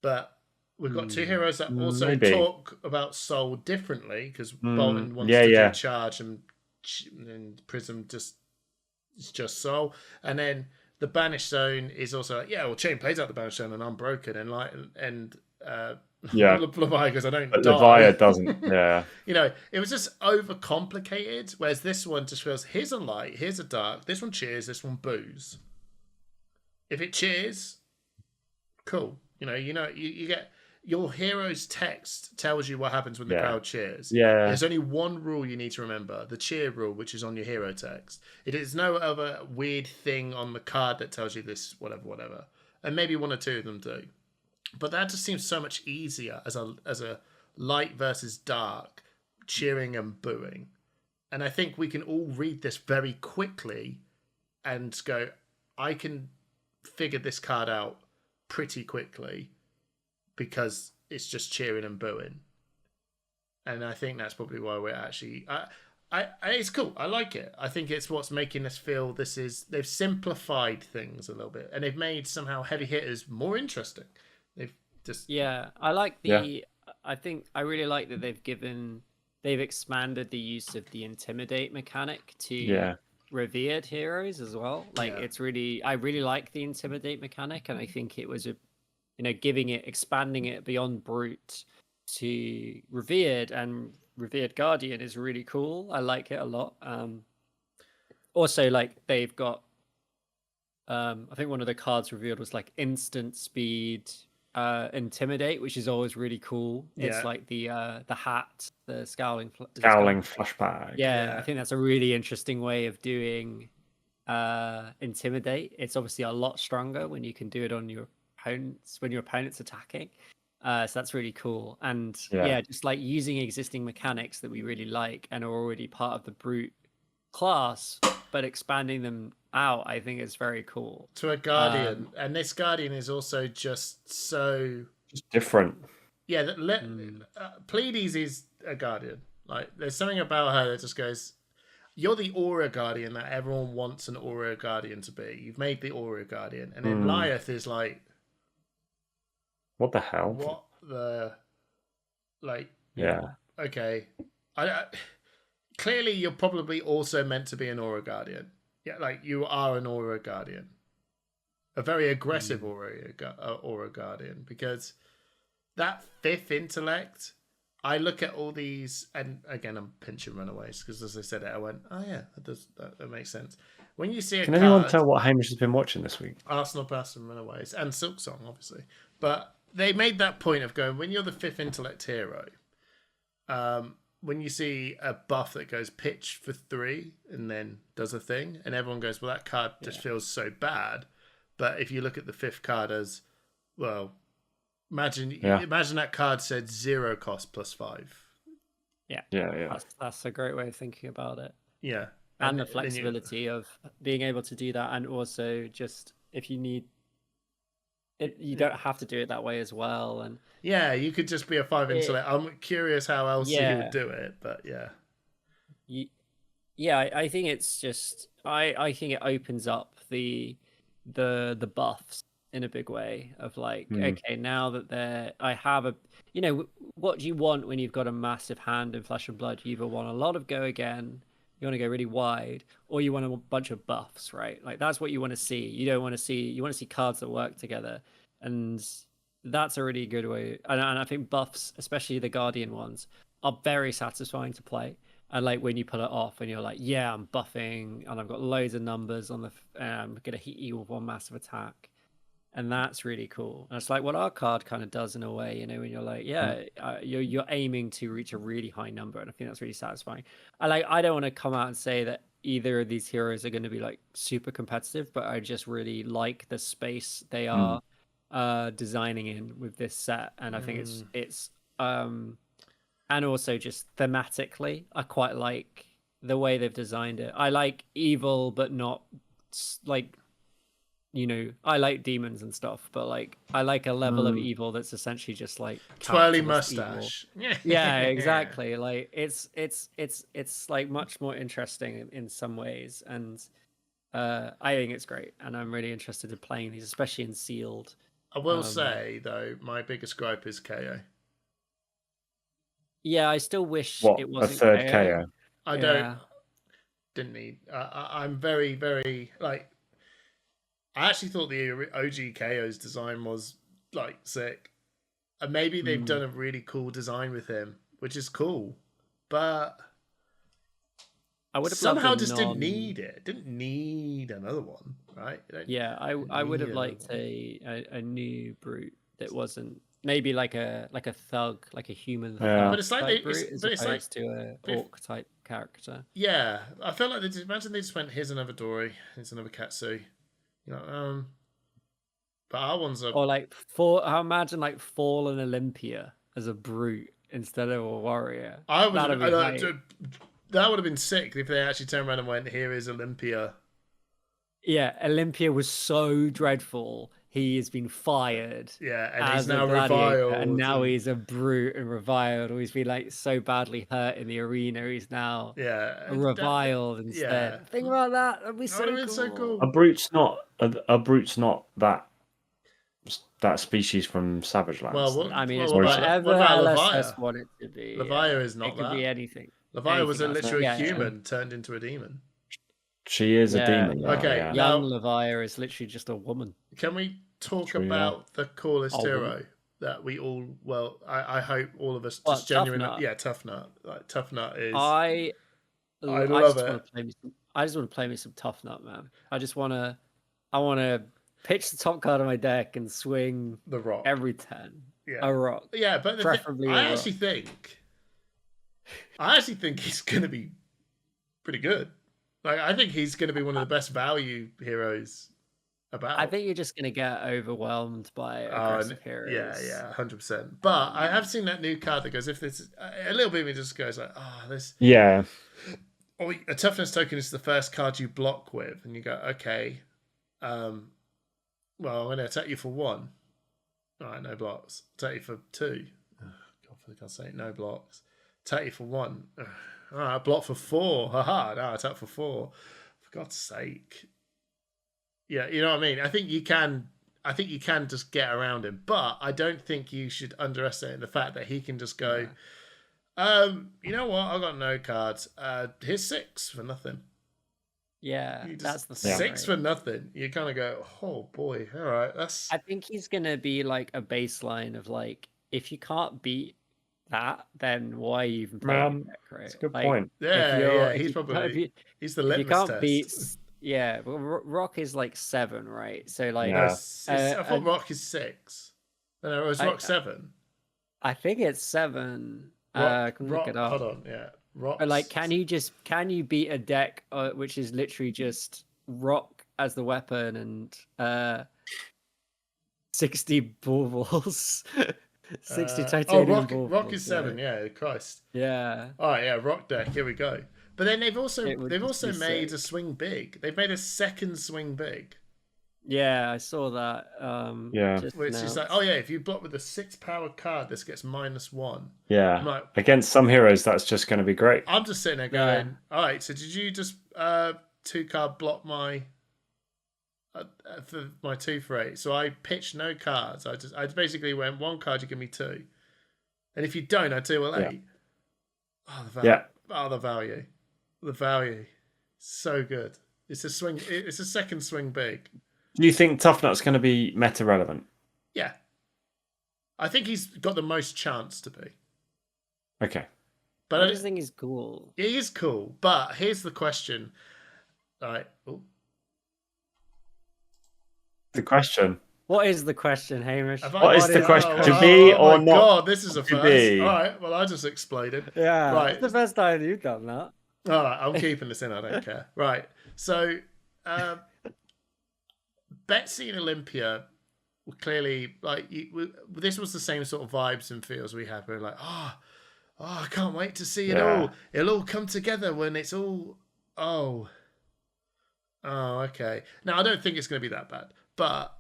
but we've got 2 heroes that also talk about soul differently, because Bolton wants to do charge and Prism it's just soul, and then the Banished Zone is also like, yeah, well, Chain plays out the Banished Zone and I'm broken, and Leviah goes, I don't But die. Leviah doesn't. Yeah. It was just overcomplicated. Whereas this one just feels, here's a light, here's a dark. This one cheers, this one boos. If it cheers, cool. You get your hero's text tells you what happens when the crowd cheers. Yeah. There's only one rule you need to remember: the cheer rule, which is on your hero text. It is no other weird thing on the card that tells you this, whatever. And maybe one or two of them do. But that just seems so much easier as a light versus dark, cheering and booing. And I think we can all read this very quickly and go, I can figure this card out pretty quickly because it's just cheering and booing. And I think that's probably why we're actually... it's cool. I like it. I think it's what's making us feel they've simplified things a little bit, and they've made somehow heavy hitters more interesting. I like I think I really like that they've expanded the use of the intimidate mechanic to revered heroes as well. It's really, I really like the intimidate mechanic, and I think it was expanding it beyond brute to revered, and revered guardian is really cool. I like it a lot. Also, they've got I think one of the cards revealed was instant speed intimidate, which is always really cool. It's the hat, the scowling flashback. I think that's a really interesting way of doing intimidate. It's obviously a lot stronger when you can do it on your opponents when your opponent's attacking, so that's really cool. And just using existing mechanics that we really like and are already part of the brute class, but expanding them out, I think is very cool. To a guardian, and this guardian is also just different. Yeah, Pleiades is a guardian. There's something about her that just goes, you're the aura guardian that everyone wants an aura guardian to be. You've made the aura guardian, and then Lyeth is what the hell? What the okay. Clearly, you're probably also meant to be an aura guardian. Yeah, you are an aura guardian, a very aggressive aura guardian, because that 5th intellect. I look at all these, and again, I'm pinching Runaways because as I said it, I went, oh yeah, that makes sense. When you see Can anyone tell what Hamish has been watching this week? Arsenal, Bass, and Runaways, and Silksong, obviously, but they made that point of going, when you're the 5th intellect hero, when you see a buff that goes pitch for 3 and then does a thing, and everyone goes, well, that card just feels so bad. But if you look at the 5th card as, well, imagine that card said 0 cost plus 5. Yeah. That's a great way of thinking about it. Yeah. And the flexibility of being able to do that, and also just if you need it, you don't have to do it that way as well. And you could just be a 5 intellect. I'm curious how else you would do it, but I think it's just I think it opens up the buffs in a big way of okay, now that I have what do you want when you've got a massive hand in Flesh and Blood? You either want a lot of go again, you want to go really wide, or you want a bunch of buffs, right? That's what you want to see. You want to see cards that work together, and that's a really good way. And I think buffs, especially the Guardian ones, are very satisfying to play. And when you pull it off and you're I'm buffing and I've got loads of numbers on I'm gonna hit you with one massive attack, and that's really cool. And it's what our card kind of does in a way, when you're you're aiming to reach a really high number, and I think that's really satisfying. I don't want to come out and say that either of these heroes are going to be super competitive, but I just really like the space they are designing in with this set, and I think it's and also just thematically, I quite like the way they've designed it. I like evil, but not I like demons and stuff, but I like a level of evil that's essentially just twirly mustache. Yeah, exactly. It's much more interesting in some ways, and I think it's great, and I'm really interested in playing these, especially in sealed. I will say though, my biggest gripe is KO. Yeah, I still wish it wasn't a third KO. I didn't need. I'm very, very I actually thought the OG KO's design was like sick. And maybe they've done a really cool design with him, which is cool. But I would have somehow just didn't need it. Didn't need another one, right? Yeah, I would have liked a new brute that wasn't maybe like a thug, like a human thug. But it's like as opposed to a orc type character. Yeah, I felt like imagine they just went, here's another Dory, here's another Katsu. But our ones are or like I imagine like Fallen Olympia as a brute instead of a warrior. That would have been sick if they actually turned around and went, here is Olympia. Yeah, Olympia was so dreadful. He has been fired. Yeah, and he's now reviled. And now he's a brute and reviled. Or he's been like so badly hurt in the arena. He's now reviled instead. Yeah. Think about that. That'd be so cool. A brute's not that species from Savage Lands. Well, it's whatever LSS want it to be. Levia is not that. It could be anything. Levia was a literal human turned into a demon. She is a demon. Now, okay, young Levia is literally just a woman. Can we talk about the coolest hero that we all? Well, I hope all of us just genuinely. Yeah, Tough Nut. Like Tough Nut is. I love it. I just want to play me some Tough Nut, man. I want to pitch the top card of my deck and swing the rock every turn. Yeah, a rock. Yeah, but preferably I actually think he's going to be pretty good. Like, I think he's going to be one of the best value heroes about. I think you're just going to get overwhelmed by aggressive heroes. Yeah, 100%. But I have seen that new card that goes, if this a little bit, of me just goes like, this. Yeah. Or a toughness token is the first card you block with, and you go, okay, well, I'm going to attack you for 1. All right, no blocks. Attack you for 2. Oh, God, for God's sake, no blocks. Attack you for 1. All right, block for 4. Haha, no, attack for 4. For God's sake. Yeah, you know what I mean? I think you can just get around him, but I don't think you should underestimate the fact that he can just go, you know what? I got no cards. Here's 6 for nothing. Yeah, that's the 6 for nothing. You kind of go, oh boy, all right. I think he's gonna be like a baseline of like, if you can't beat that, then why are you even playing deck, right? That's a good point. Yeah, he's probably he's the litmus test. You can't beat. Yeah, well, Rock is like 7, right? So like, I thought Rock is 6. No, it was Rock 7. I think it's 7. Rock, look it up. Hold on, yeah. Rock. But like, can you beat a deck which is literally just Rock as the weapon and 60 ball-balls? 60 titanium ball-balls. Rock is 7, yeah, Christ. Yeah. All right, yeah, Rock deck, here we go. But then they've also made a swing big. They've made a second swing big. Yeah, I saw that. Which is like, if you block with a 6 power card, this gets -1. Yeah. Like, against some heroes, that's just going to be great. I'm just sitting there going, all right, so did you just 2-card block my for my 2 for 8? So I pitched no cards. I basically went 1 card, you give me 2, and if you don't, I deal 8. Oh, the value. Yeah. Oh, the value. The value, so good. It's a swing. It's a second swing big. Do you think Tough Nut's going to be meta relevant? Yeah, I think he's got the most chance to be. Okay, but I just think he's cool. He is cool, but here's the question. All right. The question. What is the question, Hamish? What is the question? To be or not? God, this is a first. All right. Well, I just exploded. Yeah. Right. It's the first time you've done that. All right. I'm keeping this in. I don't care. Right. So, Betsy and Olympia were clearly like this was the same sort of vibes and feels we had. We were like, I can't wait to see it all. It'll all come together when it's all. Oh, okay. Now I don't think it's going to be that bad, but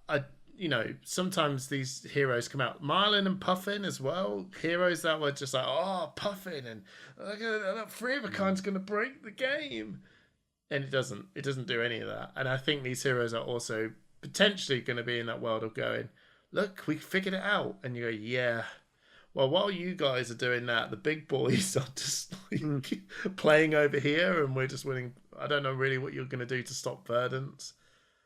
sometimes these heroes come out. Marlin and Puffin as well. Heroes that were just like, Puffin and that 3 of a kind's going to break the game. And it doesn't do any of that. And I think these heroes are also potentially going to be in that world of going, look, we figured it out. And you go, yeah. Well, while you guys are doing that, the big boys are just like playing over here and we're just winning. I don't know really what you're going to do to stop Verdance.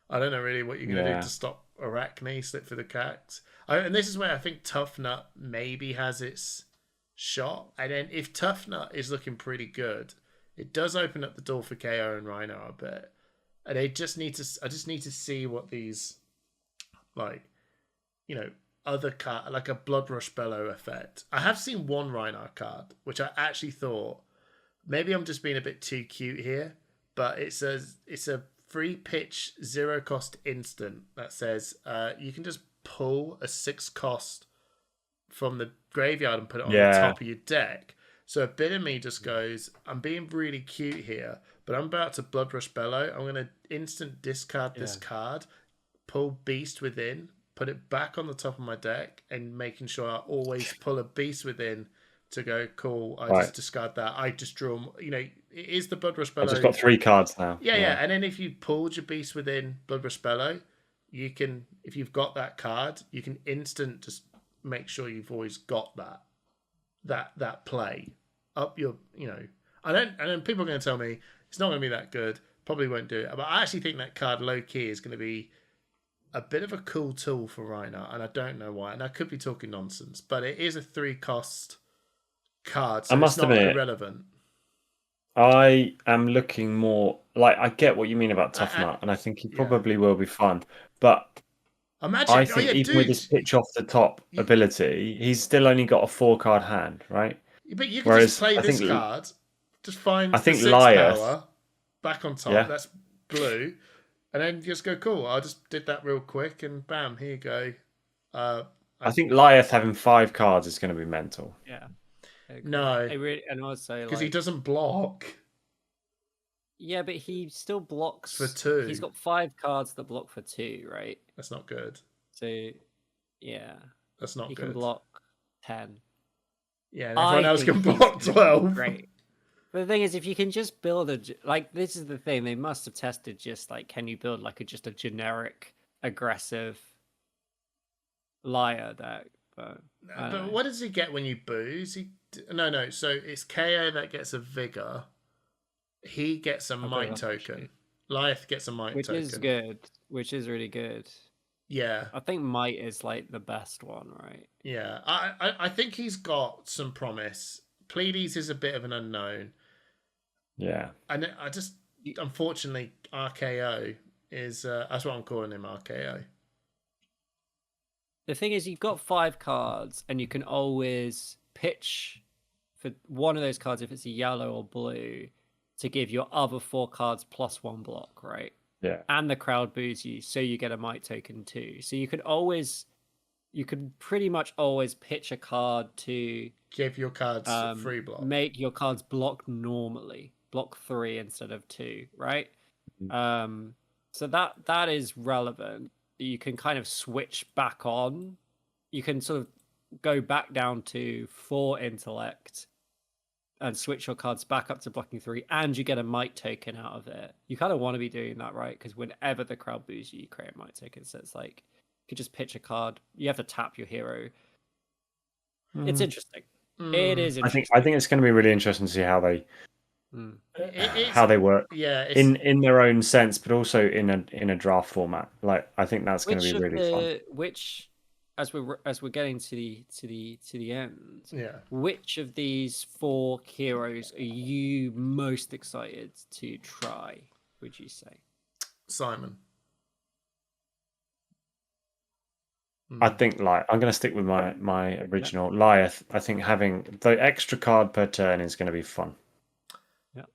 I don't know really what you're going to do to stop Arachne slip through the cracks. And this is where I think Tough Nut maybe has its shot. And then if Tough Nut is looking pretty good, it does open up the door for KO and Rhino a bit. And I just need to see what these, like, you know, other card, like a Blood Rush Bellow effect. I have seen one Rhino card, which I actually thought, maybe I'm just being a bit too cute here, but it's a free pitch 0 cost instant that says you can just pull a 6 cost from the graveyard and put it on the top of your deck. So a bit of me just goes, I'm being really cute here, but I'm about to Blood Rush Bellow. I'm going to instant discard this card, pull Beast Within, put it back on the top of my deck, and making sure I always pull a Beast Within to go, cool, I just discard that. I just draw, you know, it is the Blood Rush Bellow. I've just got 3 cards now. Yeah. And then if you pulled your Beast Within Blood Rush Bellow, you can, if you've got that card, you can instant just make sure you've always got that play up your, you know. And then people are going to tell me it's not going to be that good, probably won't do it. But I actually think that card low key is going to be a bit of a cool tool for Rhino, and I don't know why. And I could be talking nonsense, but it is a 3 cost card, so it's not irrelevant. I am looking more like, I get what you mean about Tough Nut, and I think he probably will be fun. But I think even with his pitch off the top ability, he's still only got a 4-card hand, right? But you can just play this card, just find the 6 power back on top. That's blue. And then just go, cool, I just did that real quick, and bam, here you go. I think Lyeth having 5 cards is going to be mental. Yeah. No. And also, because he doesn't block. Yeah, but he still blocks for 2. He's got 5 cards that block for 2, right? That's not good. So, yeah. That's not good. He can block 10. Yeah, and everyone else can block 12. Great. But the thing is, if you can just build this is the thing, they must have tested just like, can you build like just a generic aggressive liar deck? But what does he get when you booze? No. So it's KO that gets a vigor. He gets a might token. Lyeth gets a might token. Which is good. Which is really good. Yeah. I think might is like the best one, right? Yeah. I think he's got some promise. Pleiades is a bit of an unknown. Yeah. And I just, unfortunately, RKO is, that's what I'm calling him, RKO. The thing is, you've got 5 cards, and you can always pitch for one of those cards, if it's a yellow or blue, to give your other 4 cards +1 block, right? Yeah. And the crowd boos you, so you get a might token too. So you could pretty much always pitch a card to give your cards free block. Make your cards block normally. Block 3 instead of 2, right? Mm-hmm. So that is relevant. You can kind of switch back on. You can sort of go back down to 4 intellect and switch your cards back up to blocking 3, and you get a might token out of it. You kind of want to be doing that, right? Because whenever the crowd boos you, you create a might token. So it's like, you could just pitch a card. You have to tap your hero. It's interesting. It is interesting. I think it's going to be really interesting to see how they work. Yeah, in their own sense, but also in a draft format. Like, I think that's going to be really fun. Which, as we're getting to the end, yeah. Which of these 4 heroes are you most excited to try? Would you say? Simon. I think I'm going to stick with my original Lyeth. I think having the extra card per turn is going to be fun.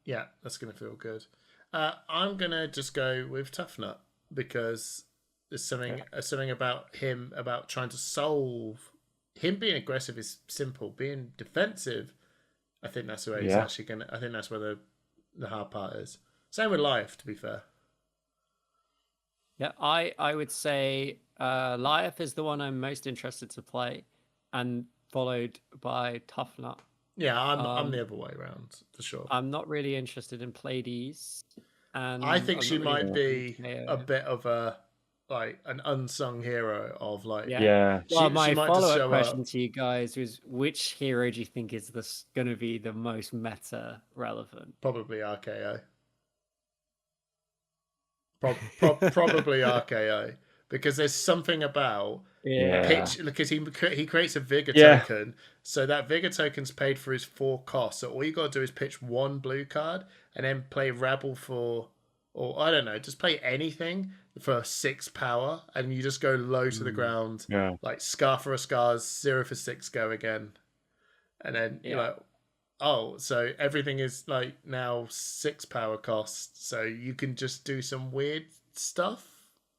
Yeah, that's going to feel good. I'm going to just go with Tough Nut because there's something about him, about trying to solve. Him being aggressive is simple. Being defensive, I think that's where he's actually going to. I think that's where the hard part is. Same with Lyeth, to be fair. Yeah, I would say Lyeth is the one I'm most interested to play, and followed by Tough Nut. Yeah, I'm the other way around for sure. I'm not really interested in Pleiades, and I think she might be a bit of an unsung hero of Well, my follow-up question to you guys was, which hero do you think is going to be the most meta relevant? Probably RKO. Probably RKO, because there's something about pitch, because he creates a vigor token, so that vigor token's paid for his 4 costs. So all you got to do is pitch 1 blue card and then play Rabble for, or I don't know, just play anything for 6 power, and you just go low to the ground, like Scar for a Scars, 0 for 6, go again, and then you're like, oh, so everything is like now 6 power cost, so you can just do some weird stuff.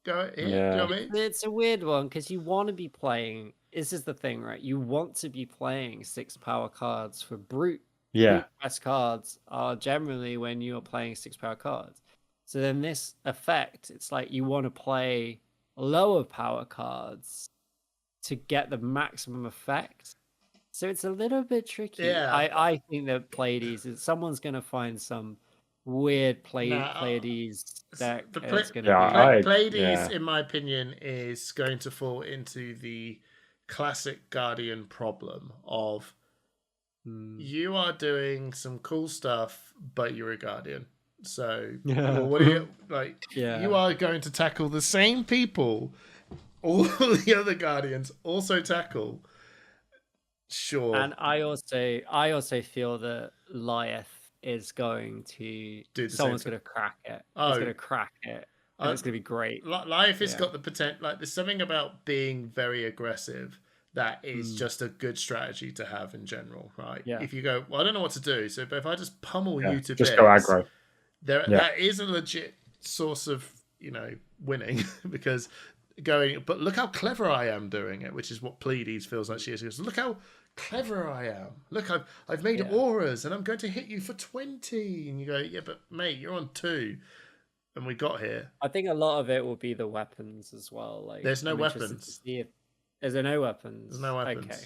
Go here, you know what I mean? It's a weird one because you want to be playing. This is the thing, right? You want to be playing 6 power cards for brute. Brute best cards are generally when you're playing 6 power cards. So then this effect, it's like you want to play lower power cards to get the maximum effect. So it's a little bit tricky. Yeah. I think that Pleiades is someone's gonna find some weird Pleiades deck. Pleiades, in my opinion, is going to fall into the classic Guardian problem of you are doing some cool stuff, but you're a Guardian. So what do you like? You are going to tackle the same people all the other Guardians also tackle. Sure. And I also feel that Lyeth is going to someone's going to crack it. It's going to crack it. And it's going to be great. Lyeth has got the potential. Like, there's something about being very aggressive that is just a good strategy to have in general, right? Yeah. If you go, well, I don't know what to do, so but if I just pummel you to bits, just go aggro. That is a legit source of winning because. But look how clever I am doing it, which is what Pleiades feels like she is. She goes, look how clever I am. Look, I've made auras and I'm going to hit you for 20. And you go, yeah, but mate, you're on 2. And we got here. I think a lot of it will be the weapons as well. Like, there's no weapons. Is there no weapons? There's no weapons. Okay.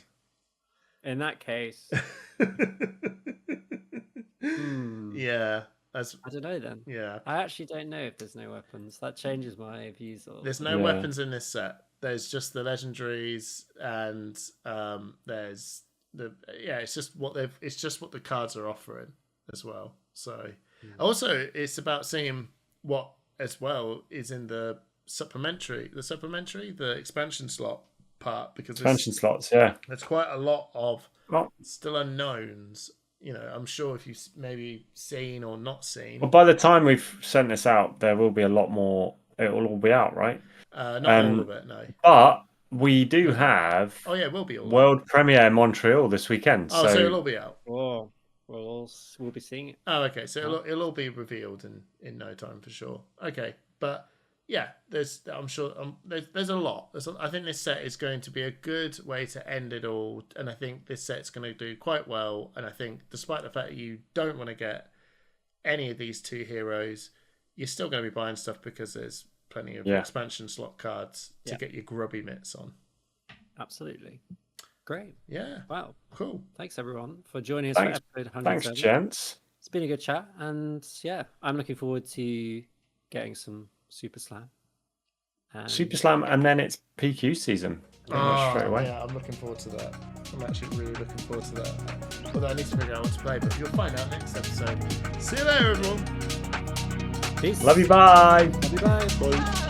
In that case. Yeah. I don't know then. Yeah. I actually don't know if there's no weapons. That changes my views. There's no weapons in this set. There's just the legendaries, and there's it's just what the cards are offering as well. So also it's about seeing what as well is in the expansion slot part, because expansion slots, there's quite a lot of still unknowns. I'm sure if you've maybe seen or not seen. Well, by the time we've sent this out, there will be a lot more. It will all be out, right? Not all of it, no. But we do have. Oh yeah, it will be all world premiere in Montreal this weekend. Oh, so it'll all be out. Oh, we'll be seeing it. Oh, okay. So it'll all be revealed in no time for sure. Okay, but. Yeah, I'm sure there's a lot. I think this set is going to be a good way to end it all, and I think this set's going to do quite well. And I think, despite the fact that you don't want to get any of these 2 heroes, you're still going to be buying stuff because there's plenty of expansion slot cards to get your grubby mitts on. Absolutely, great. Yeah. Wow. Cool. Thanks everyone for joining us for episode 107. Thanks, gents. It's been a good chat, and I'm looking forward to getting some Super Slam. And then it's PQ season. Straight away. Yeah, I'm looking forward to that. I'm actually really looking forward to that. Although I need to figure out what to play, but you'll find out next episode. See you later, everyone. Peace. Love you, bye. Love you, bye. Bye.